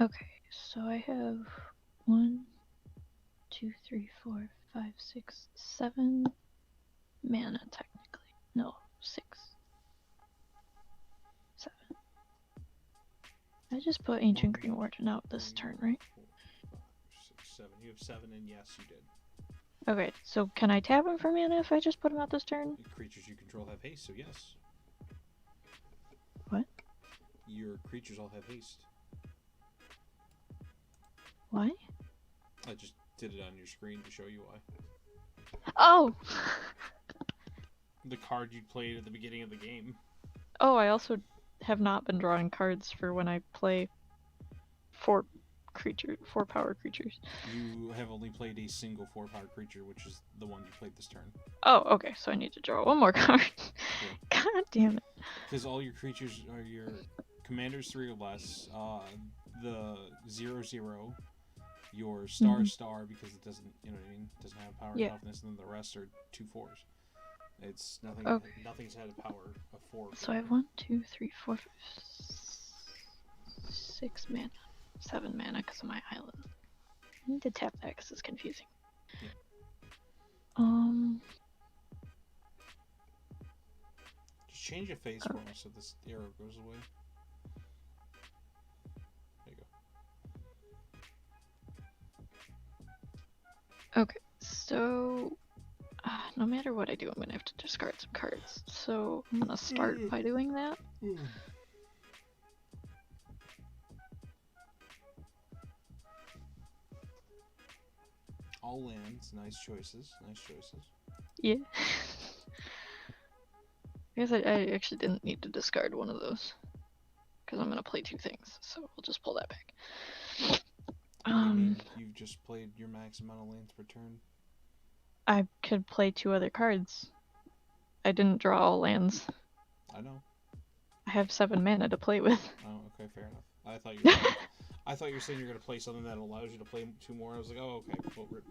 A: Okay, so I have 1, 2, 3, 4, 5, 6, 7 mana technically. No, 6. 7. I just put Ancient Green Warden out this turn, right?
B: 4, 5, 6, 7. You have 7, and yes, you did.
A: Okay, so can I tap him for mana if I just put him out this turn?
B: The creatures you control have haste, so yes.
A: What?
B: Your creatures all have haste.
A: Why?
B: I just did it on your screen to show you why.
A: Oh!
B: The card you played at the beginning of the game.
A: Oh, I also have not been drawing cards for when I play 4 power creatures.
B: You have only played a single 4-power creature, which is the one you played this turn.
A: Oh, okay, so I need to draw one more card. Yeah. God damn it.
B: Because all your creatures are your commanders 3 or less, the 0/0, your star because it doesn't, you know what I mean, doesn't have power and toughness, and then the rest are 2/4s. It's nothing.
A: Okay.
B: Nothing's had a power of 4.
A: So I have 1, 2, 3, 4, 5, 6 mana. 7 mana because of my island. I need to tap that because it's confusing.
B: Yeah. Just change your face for me so this arrow goes away. There you go.
A: Okay, so no matter what I do, I'm gonna have to discard some cards. So I'm gonna start by doing that.
B: All lands, nice choices, nice choices.
A: Yeah. I guess I actually didn't need to discard one of those. Because I'm gonna play 2 things, so we'll just pull that back.
B: You've just played your max amount of lands per turn.
A: I could play 2 other cards. I didn't draw all lands.
B: I know.
A: I have 7 mana to play with.
B: Oh, okay, fair enough. I thought you were I thought you were saying you're gonna play something that allows you to play 2 more. I was like, oh, okay, well, rip.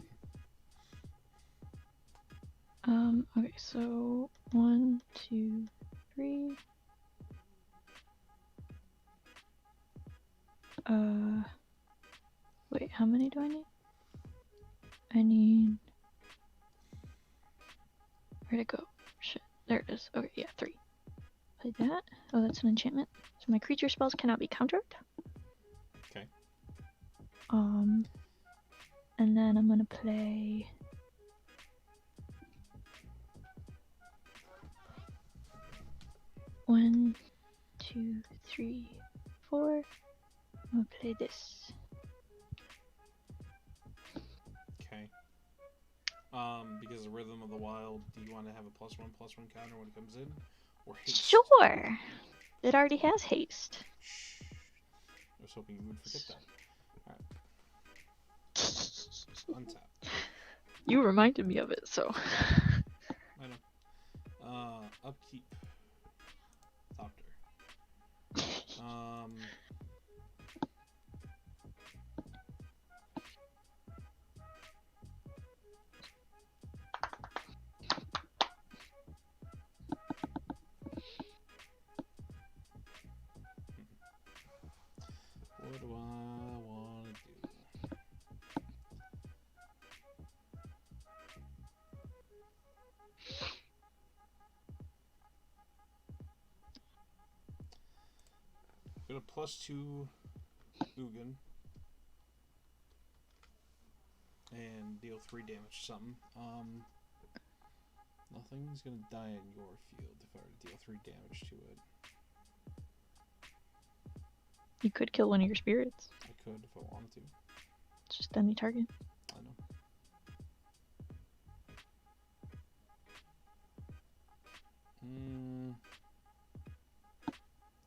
A: Okay, so 1, 2, 3. Wait, how many do I need? I need... Where'd it go? Shit, there it is. Okay, yeah, 3. Play that. Oh, that's an enchantment. So my creature spells cannot be countered.
B: Okay.
A: And then I'm gonna play... One, 2, 3, 4. I'm gonna play this.
B: Okay. Because of Rhythm of the Wild, do you want to have a +1/+1 counter when it comes in? Or haste?
A: Sure! It already has haste.
B: Shh. I was hoping you would forget that. Alright. Untap.
A: You reminded me of it, so...
B: I know. Upkeep. Thopter. What do I want to do? Got a +2 Ugin. And deal 3 damage to something. Nothing's gonna die in your field if I were to deal 3 damage to it.
A: You could kill one of your spirits.
B: I could if I wanted to.
A: It's just any target.
B: I know.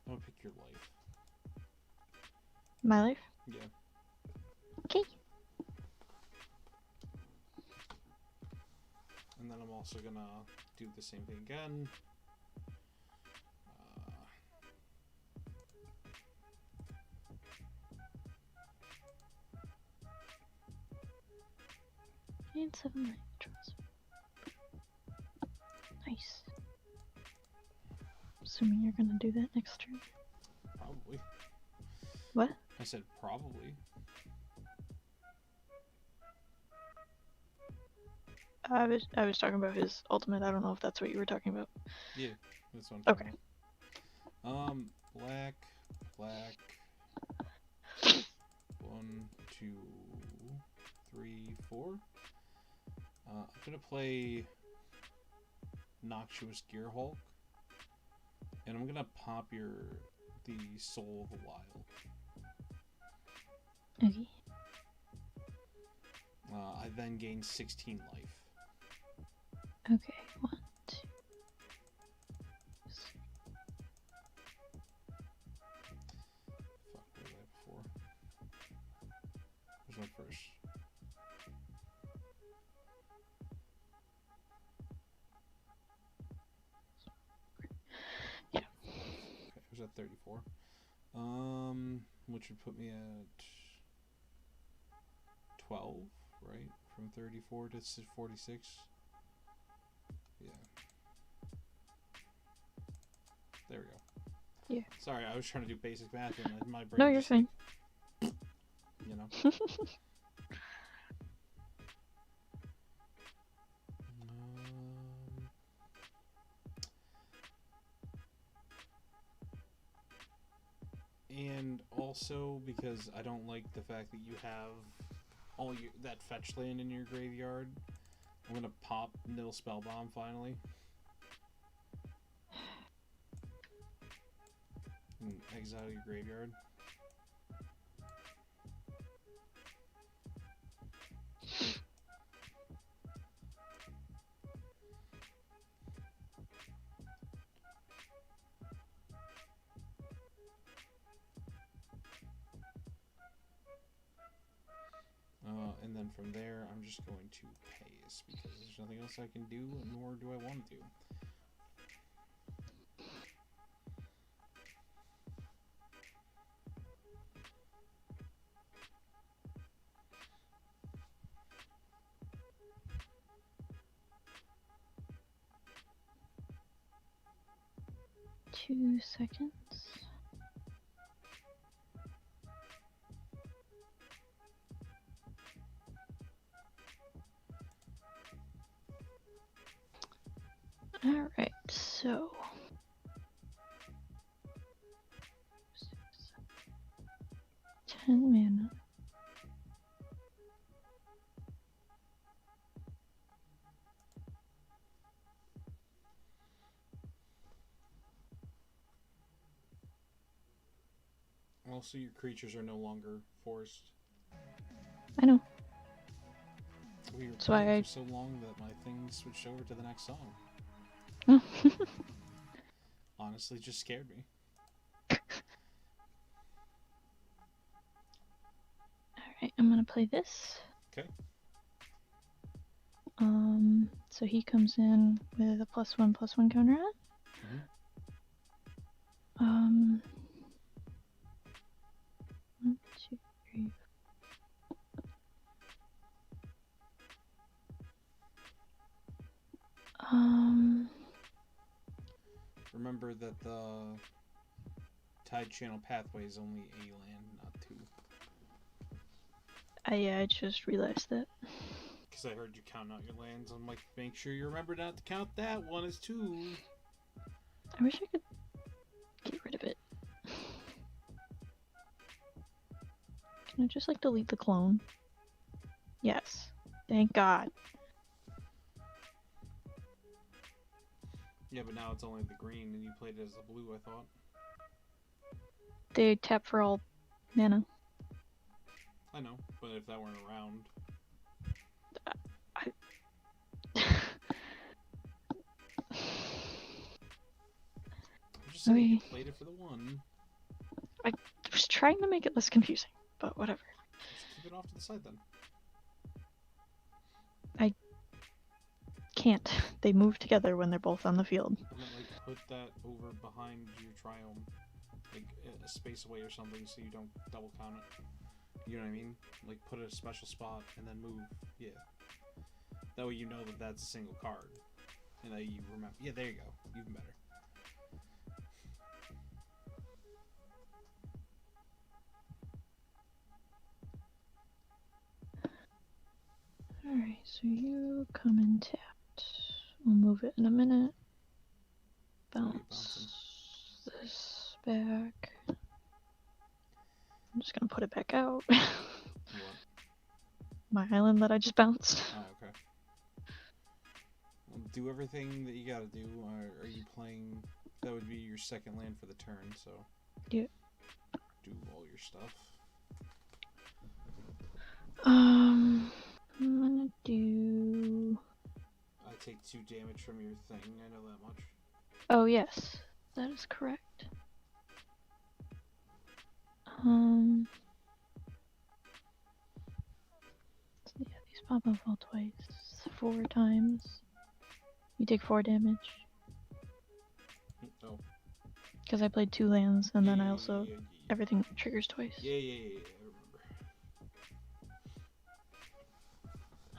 B: I'll pick your life.
A: My life?
B: Yeah.
A: Okay.
B: And then I'm also gonna do the same thing again.
A: And 7 light trust. Nice. Assuming you're gonna do that next turn.
B: Probably.
A: What?
B: I said probably.
A: I was talking about his ultimate. I don't know if that's what you were talking about.
B: Yeah, that's what I'm talking about. Black. 1, 2, 3, 4. I'm gonna play Noxious Gearhulk, and I'm gonna pop the Soul of the Wild.
A: Okay.
B: I then gain 16 life.
A: Okay, 1, 2.
B: Fuck, what was that before? Where's my first?
A: Yeah.
B: Okay, I was at 34. Which would put me at 12, right? From 34 to 46. Yeah. There we go.
A: Yeah.
B: Sorry, I was trying to do basic math and my brain.
A: No, you're
B: just,
A: fine.
B: Like, you know. And also because I don't like the fact that you have all that fetch land in your graveyard, I'm gonna pop Nihil Spellbomb finally. And exile your graveyard. And then from there, I'm just going to pace because there's nothing else I can do, nor do I want to.
A: 2 seconds. Alright, so 10 mana.
B: Also, your creatures are no longer forced.
A: I know.
B: We were
A: That's why
B: playing for so long that my thing switched over to the next song.
A: Oh.
B: Honestly, just scared me.
A: Alright, I'm gonna play this.
B: Okay.
A: So he comes in with a +1/+1 counter on.
B: Mm-hmm.
A: 1, 2, 3.
B: Remember that the Tide Channel Pathway is only a land, not 2.
A: I just realized that.
B: Because I heard you count out your lands. I'm like, make sure you remember not to count that one as 2.
A: I wish I could get rid of it. Can I just like delete the clone? Yes. Thank God.
B: Yeah, but now it's only the green, and you played it as the blue, I thought.
A: They tap for all mana.
B: I know, but if that weren't around... I'm just saying, you played it for the 1.
A: I was trying to make it less confusing, but whatever.
B: Just keep it off to the side, then.
A: I can't. They move together when they're both on the field.
B: And then, like, put that over behind your triome. Like, a space away or something so you don't double count it. You know what I mean? Like, put it a special spot and then move. Yeah. That way you know that that's a single card. And that you remember. Yeah, there you go. Even better.
A: Alright, so you come in tapped. We'll move it in a minute. Bounce this back. I'm just gonna put it back out.
B: What?
A: My island that I just bounced.
B: Oh, okay. Well, do everything that you gotta do. Are you playing? That would be your second land for the turn, so.
A: Yeah.
B: Do all your stuff.
A: I'm gonna do.
B: I take 2 damage from your thing. I know that much.
A: Oh yes, that is correct. Yeah, these pop up all twice. 4 times. You take 4 damage.
B: Oh.
A: Because I played 2 lands, and then I also
B: Yeah.
A: everything triggers twice.
B: Yeah. I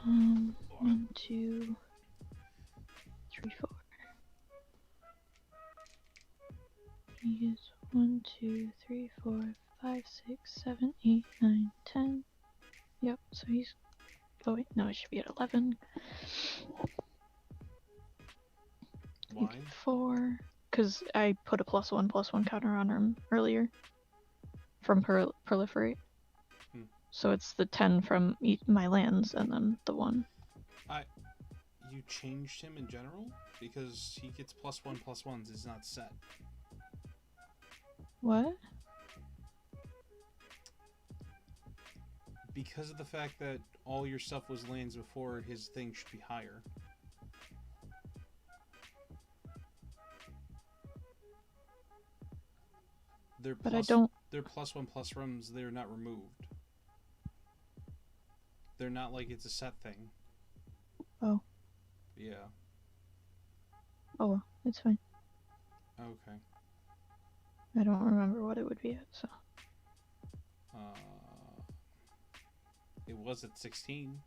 B: remember.
A: 1, 2, 3, 4. Use 1, 2, 3, 4, 5, 6, 7, 8, 9, 10. Yep, so he's. Oh wait, no, it should be at 11.
B: Why?
A: 4. Because I put a +1/+1 counter on him earlier. From Proliferate. So it's the 10 from my lands and then the 1.
B: You changed him in general? Because he gets +1/+1s is not set.
A: What?
B: Because of the fact that all your stuff was lands before, his thing should be higher.
A: But I don't.
B: They're +1/+1s. They're not removed. They're not like it's a set thing.
A: Oh.
B: Yeah.
A: Oh well, it's fine.
B: Okay.
A: I don't remember what it would be at, so.
B: It was at 16.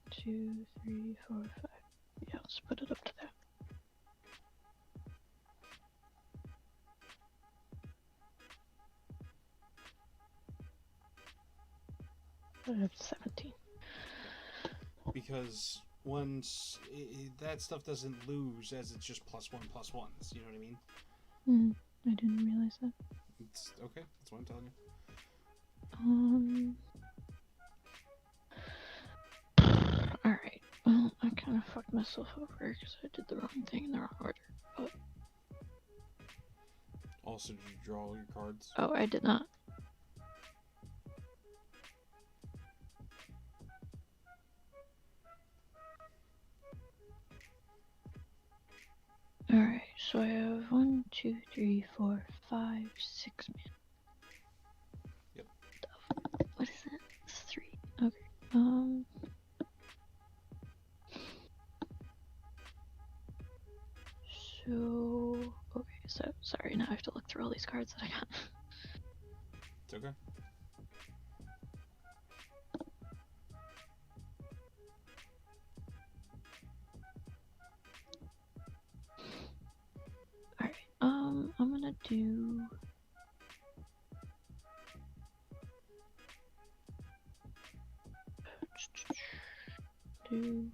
A: 2, 3, 4, 5. Yeah, let's put it up to that. Put it up to 17.
B: Because once that stuff doesn't lose as it's just +1/+1s. You know what I mean?
A: I didn't realize that.
B: It's okay. That's what I'm telling you.
A: Alright. Well, I kind of fucked myself over because I did the wrong thing in the wrong order. But...
B: Also, did you draw all your cards?
A: Oh, I did not. Alright, so I have 1, 2, 3, 4, 5, 6 man.
B: Yep.
A: What is that? It's 3. Okay. So okay, so sorry, now I have to look through all these cards that I got.
B: It's okay.
A: Alright, I'm gonna do 2,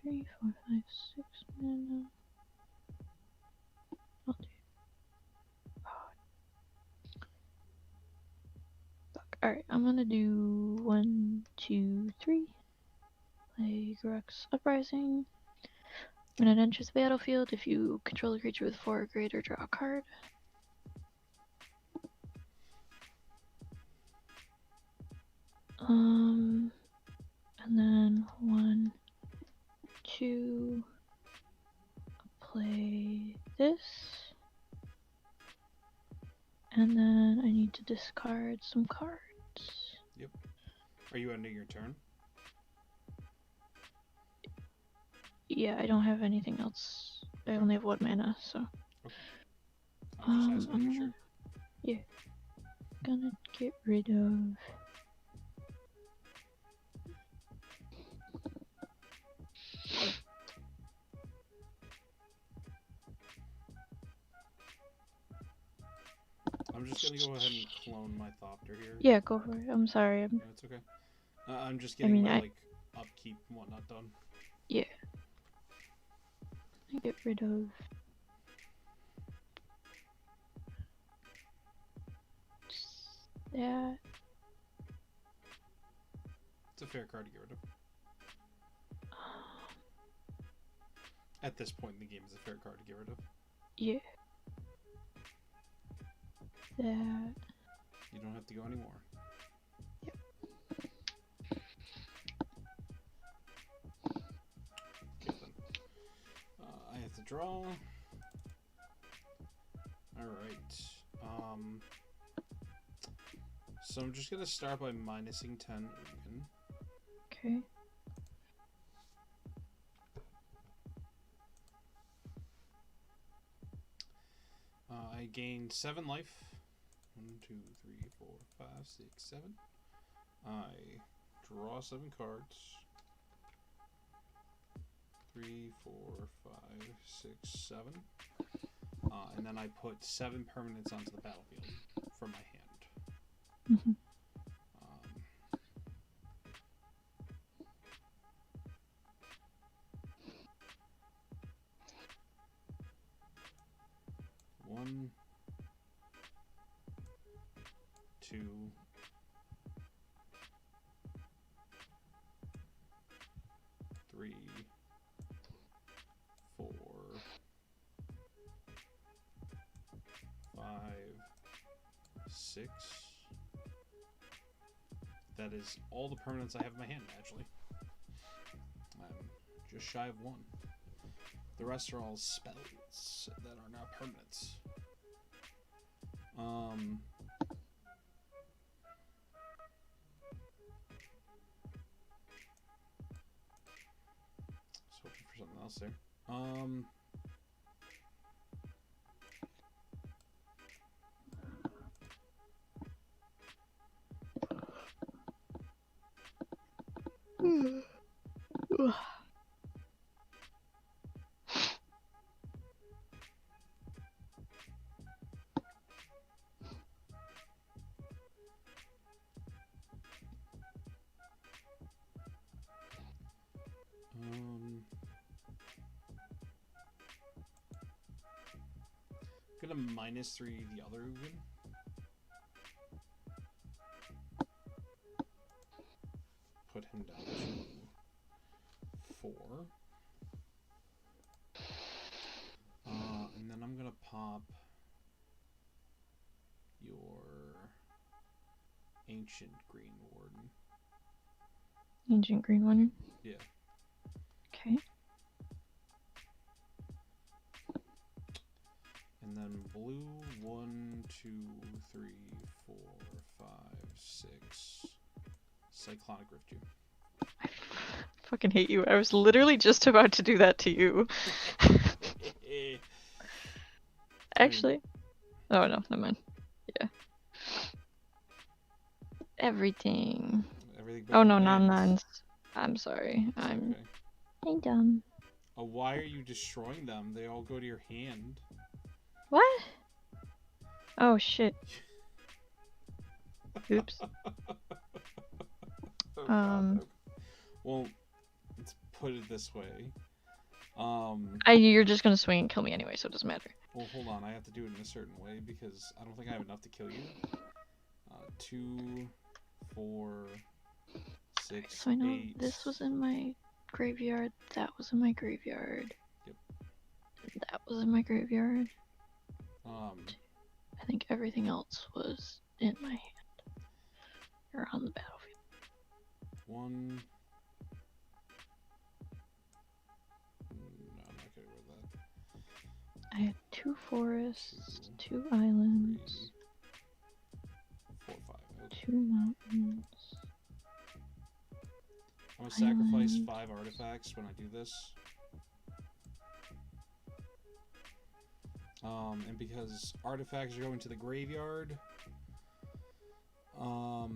A: 3, 4, 5, 6 mana. I'll do. Fuck. Alright, I'm gonna do 1, 2, 3. Play Grux Uprising. When it enters the battlefield, if you control a creature with 4 or greater, draw a card. And then 1, 2, play this. And then I need to discard some cards.
B: Yep. Are you ending your turn?
A: Yeah, I don't have anything else. I only have 1 mana, so.
B: Okay. I'm just asking, sure.
A: Yeah. Gonna get rid of.
B: I'm just gonna go ahead and clone my Thopter here.
A: Yeah, go for it. I'm sorry.
B: No, it's okay. I'm just getting my like upkeep and whatnot done.
A: Yeah. I get rid of that.
B: It's a fair card to get rid of. At this point in the game, it's a fair card to get rid of.
A: Yeah. That.
B: You don't have to go anymore.
A: Yep.
B: Okay then. I have to draw. Alright. So I'm just gonna start by minusing 10 again.
A: Okay.
B: I gain 7 life. 1, 2, 3, 4, 5, 6, 7. I draw 7 cards. 3, 4, 5, 6, 7. And then I put 7 permanents onto the battlefield from my hand.
A: Mm-hmm.
B: One, 2, 3, 4, 5, 6. That is all the permanents I have in my hand, actually. I'm just shy of 1. The rest are all spells that are now permanents. Just hoping for something else there. I'm gonna -3 the other Ugin. Put him down to 4. And then I'm gonna pop your Ancient Green Warden.
A: Ancient Green Warden?
B: Yeah.
A: Okay.
B: And then blue, 1, 2, 3, 4, 5, 6. Cyclonic Rift you.
A: I fucking hate you. I was literally just about to do that to you. Actually. Oh no, never mind. Yeah. Everything. Oh no, non-nines. I'm sorry. I'm dumb.
B: Oh, why are you destroying them? They all go to your hand.
A: What? Oh shit. Oops.
B: Well, let's put it this way.
A: You're just gonna swing and kill me anyway, so it doesn't matter.
B: Well, hold on. I have to do it in a certain way because I don't think I have enough to kill you. 2, 4, 6,
A: so I know
B: 8.
A: This was in my graveyard. That was in my graveyard.
B: Yep.
A: That was in my graveyard.
B: I
A: think everything else was in my hand. Or on the battlefield.
B: 1. No, I'm not getting rid of that.
A: I had 2 forests, 2 islands,
B: 3, 4, 5.
A: 2 mountains.
B: I'm gonna sacrifice 5 artifacts when I do this. And because artifacts are going to the graveyard, let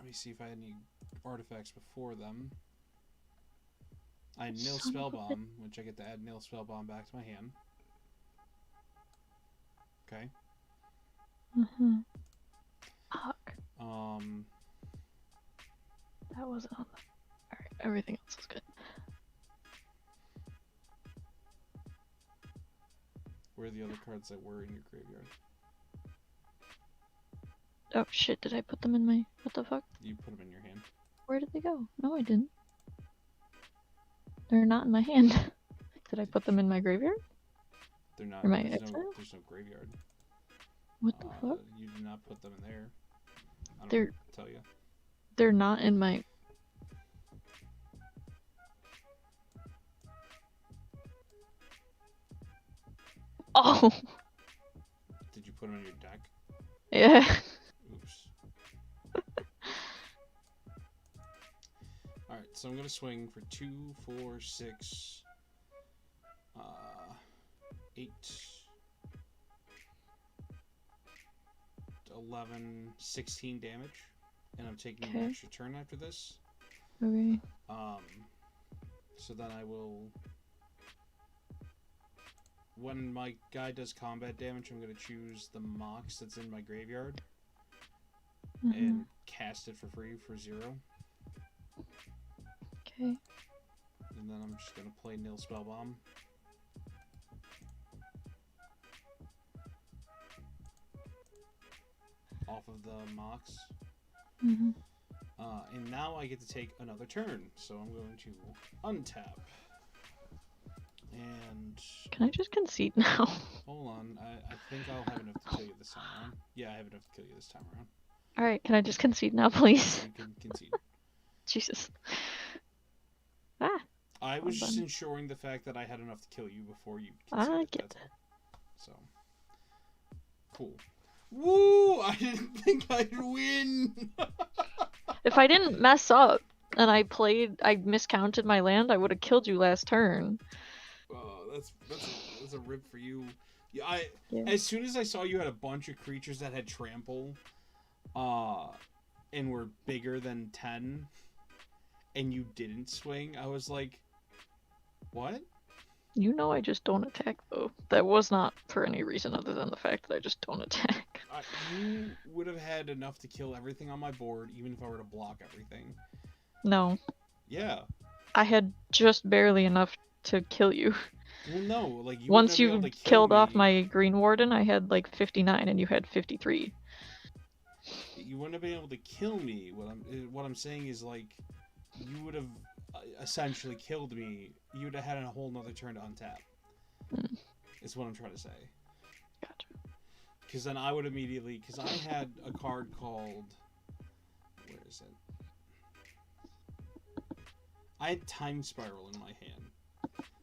B: me see if I had any artifacts before them. I had Nihil Spellbomb, which I get to add Nihil Spellbomb back to my hand. Okay.
A: Fuck. That wasn't on the... Alright, everything else is good.
B: Where are the other cards that were in your graveyard?
A: Oh shit, did I put them in my... What the fuck?
B: You put them in your hand.
A: Where did they go? No, I didn't. They're not in my hand. Did I put them in my graveyard?
B: They're not.
A: Or my
B: There's
A: exile?
B: no graveyard.
A: What the fuck?
B: You did not put them in there. I don't
A: They're...
B: know what to tell you.
A: They're not in my... Oh!
B: Did you put them in your deck?
A: Yeah.
B: Oops. Alright, so I'm gonna swing for 2, 4, 6, 8, 11, 16 damage. And I'm taking an extra turn after this.
A: Okay.
B: So then I will... When my guy does combat damage, I'm going to choose the Mox that's in my graveyard. And cast it for free for 0.
A: Okay.
B: And then I'm just going to play Nihil Spellbomb. Off of the Mox. And now I get to take another turn. So I'm going to untap. And...
A: Can I just concede now?
B: Hold on. I think I'll have enough to kill you this time around. Yeah, I have enough to kill you this time around.
A: Alright, can I just concede now, please?
B: You can concede.
A: Jesus. Ah.
B: I was just ensuring the fact that I had enough to kill you before you
A: conceded.
B: I get that. So. Cool. Woo! I didn't think I'd win!
A: If I didn't mess up and I miscounted my land, I would have killed you last turn.
B: That's a rib for you. Yeah, As soon as I saw you had a bunch of creatures that had trample, and were bigger than 10, and you didn't swing, I was like, what?
A: You know I just don't attack, though. That was not for any reason other than the fact that I just don't attack.
B: You would have had enough to kill everything on my board, even if I were to block everything.
A: No.
B: Yeah.
A: I had just barely enough to kill you.
B: Well, no, like you
A: once you killed off my Green Warden, I had like 59 and you had 53.
B: You wouldn't have been able to kill me. What I'm saying is, like, you would have essentially killed me. You would have had a whole nother turn to untap. Is what I'm trying to say.
A: Gotcha.
B: Because then I would immediately... Because I had a card called... Where is it? I had Time Spiral in my hand.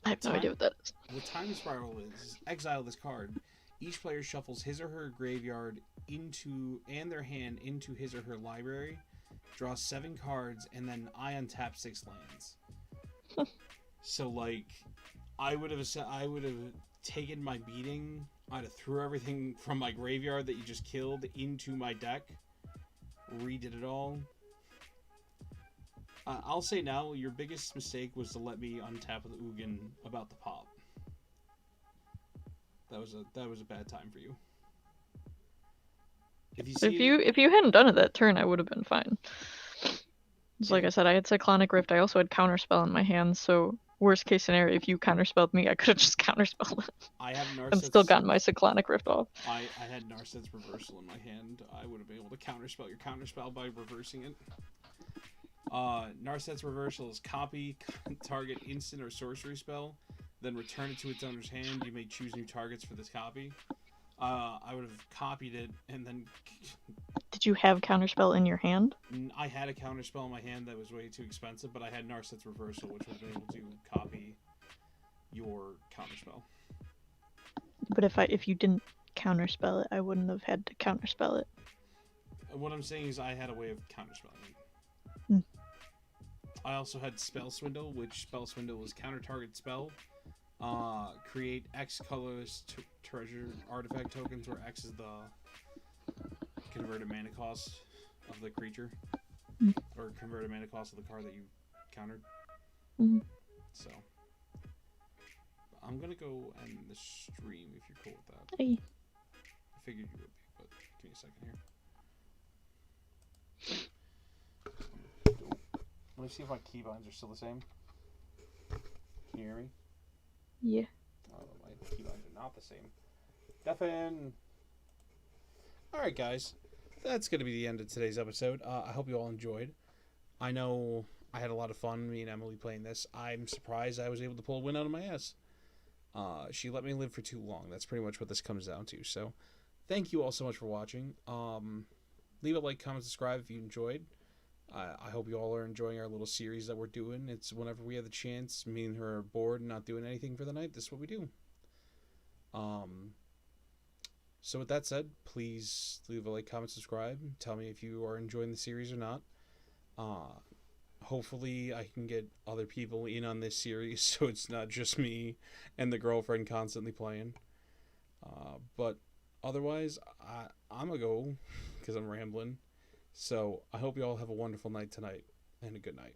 A: I have no idea what that is.
B: What Time Spiral is exile this card. Each player shuffles his or her graveyard and their hand into his or her library, draws 7 cards, and then I untap 6 lands. So, like, I would have taken my beating. I'd have threw everything from my graveyard that you just killed into my deck, redid it all. I'll say now, your biggest mistake was to let me untap the Ugin about the pop. That was a bad time for you.
A: If you hadn't done it that turn, I would have been fine. Just like I said, I had Cyclonic Rift. I also had Counterspell in my hand, so worst case scenario, if you counterspelled me, I could have just counterspelled it.
B: I have Narset's...
A: and still gotten my Cyclonic Rift off.
B: I had Narset's Reversal in my hand. I would have been able to counterspell your counterspell by reversing it. Narset's Reversal is copy target instant or sorcery spell, then return it to its owner's hand. You may choose new targets for this copy. I would have copied it and then...
A: Did you have Counterspell in your hand?
B: I had a Counterspell in my hand that was way too expensive, but I had Narset's Reversal, which would have been able to copy your Counterspell.
A: But if you didn't Counterspell it, I wouldn't have had to Counterspell it.
B: What I'm saying is I had a way of Counterspelling it. I also had Spell Swindle, which Spell Swindle is counter target spell. Create X colorless treasure artifact tokens, where X is the converted mana cost of the creature, or converted mana cost of the card that you countered. So I'm gonna go end the stream if you're cool with that.
A: Hey.
B: figured you would be, but give me a second here. Let me see if my keybinds are still the same. Can you hear me?
A: Yeah.
B: Oh, my keybinds are not the same. Deafen! Alright, guys. That's going to be the end of today's episode. I hope you all enjoyed. I know I had a lot of fun, me and Emily, playing this. I'm surprised I was able to pull a win out of my ass. She let me live for too long. That's pretty much what this comes down to. So, thank you all so much for watching. Leave a like, comment, subscribe if you enjoyed. I hope you all are enjoying our little series that we're doing. It's whenever we have the chance, me and her are bored and not doing anything for the night, this is what we do. So with that said, please leave a like, comment, subscribe. Tell me if you are enjoying the series or not. Hopefully I can get other people in on this series so it's not just me and the girlfriend constantly playing. But otherwise, I'm going to go because I'm rambling. So I hope you all have a wonderful night tonight and a good night.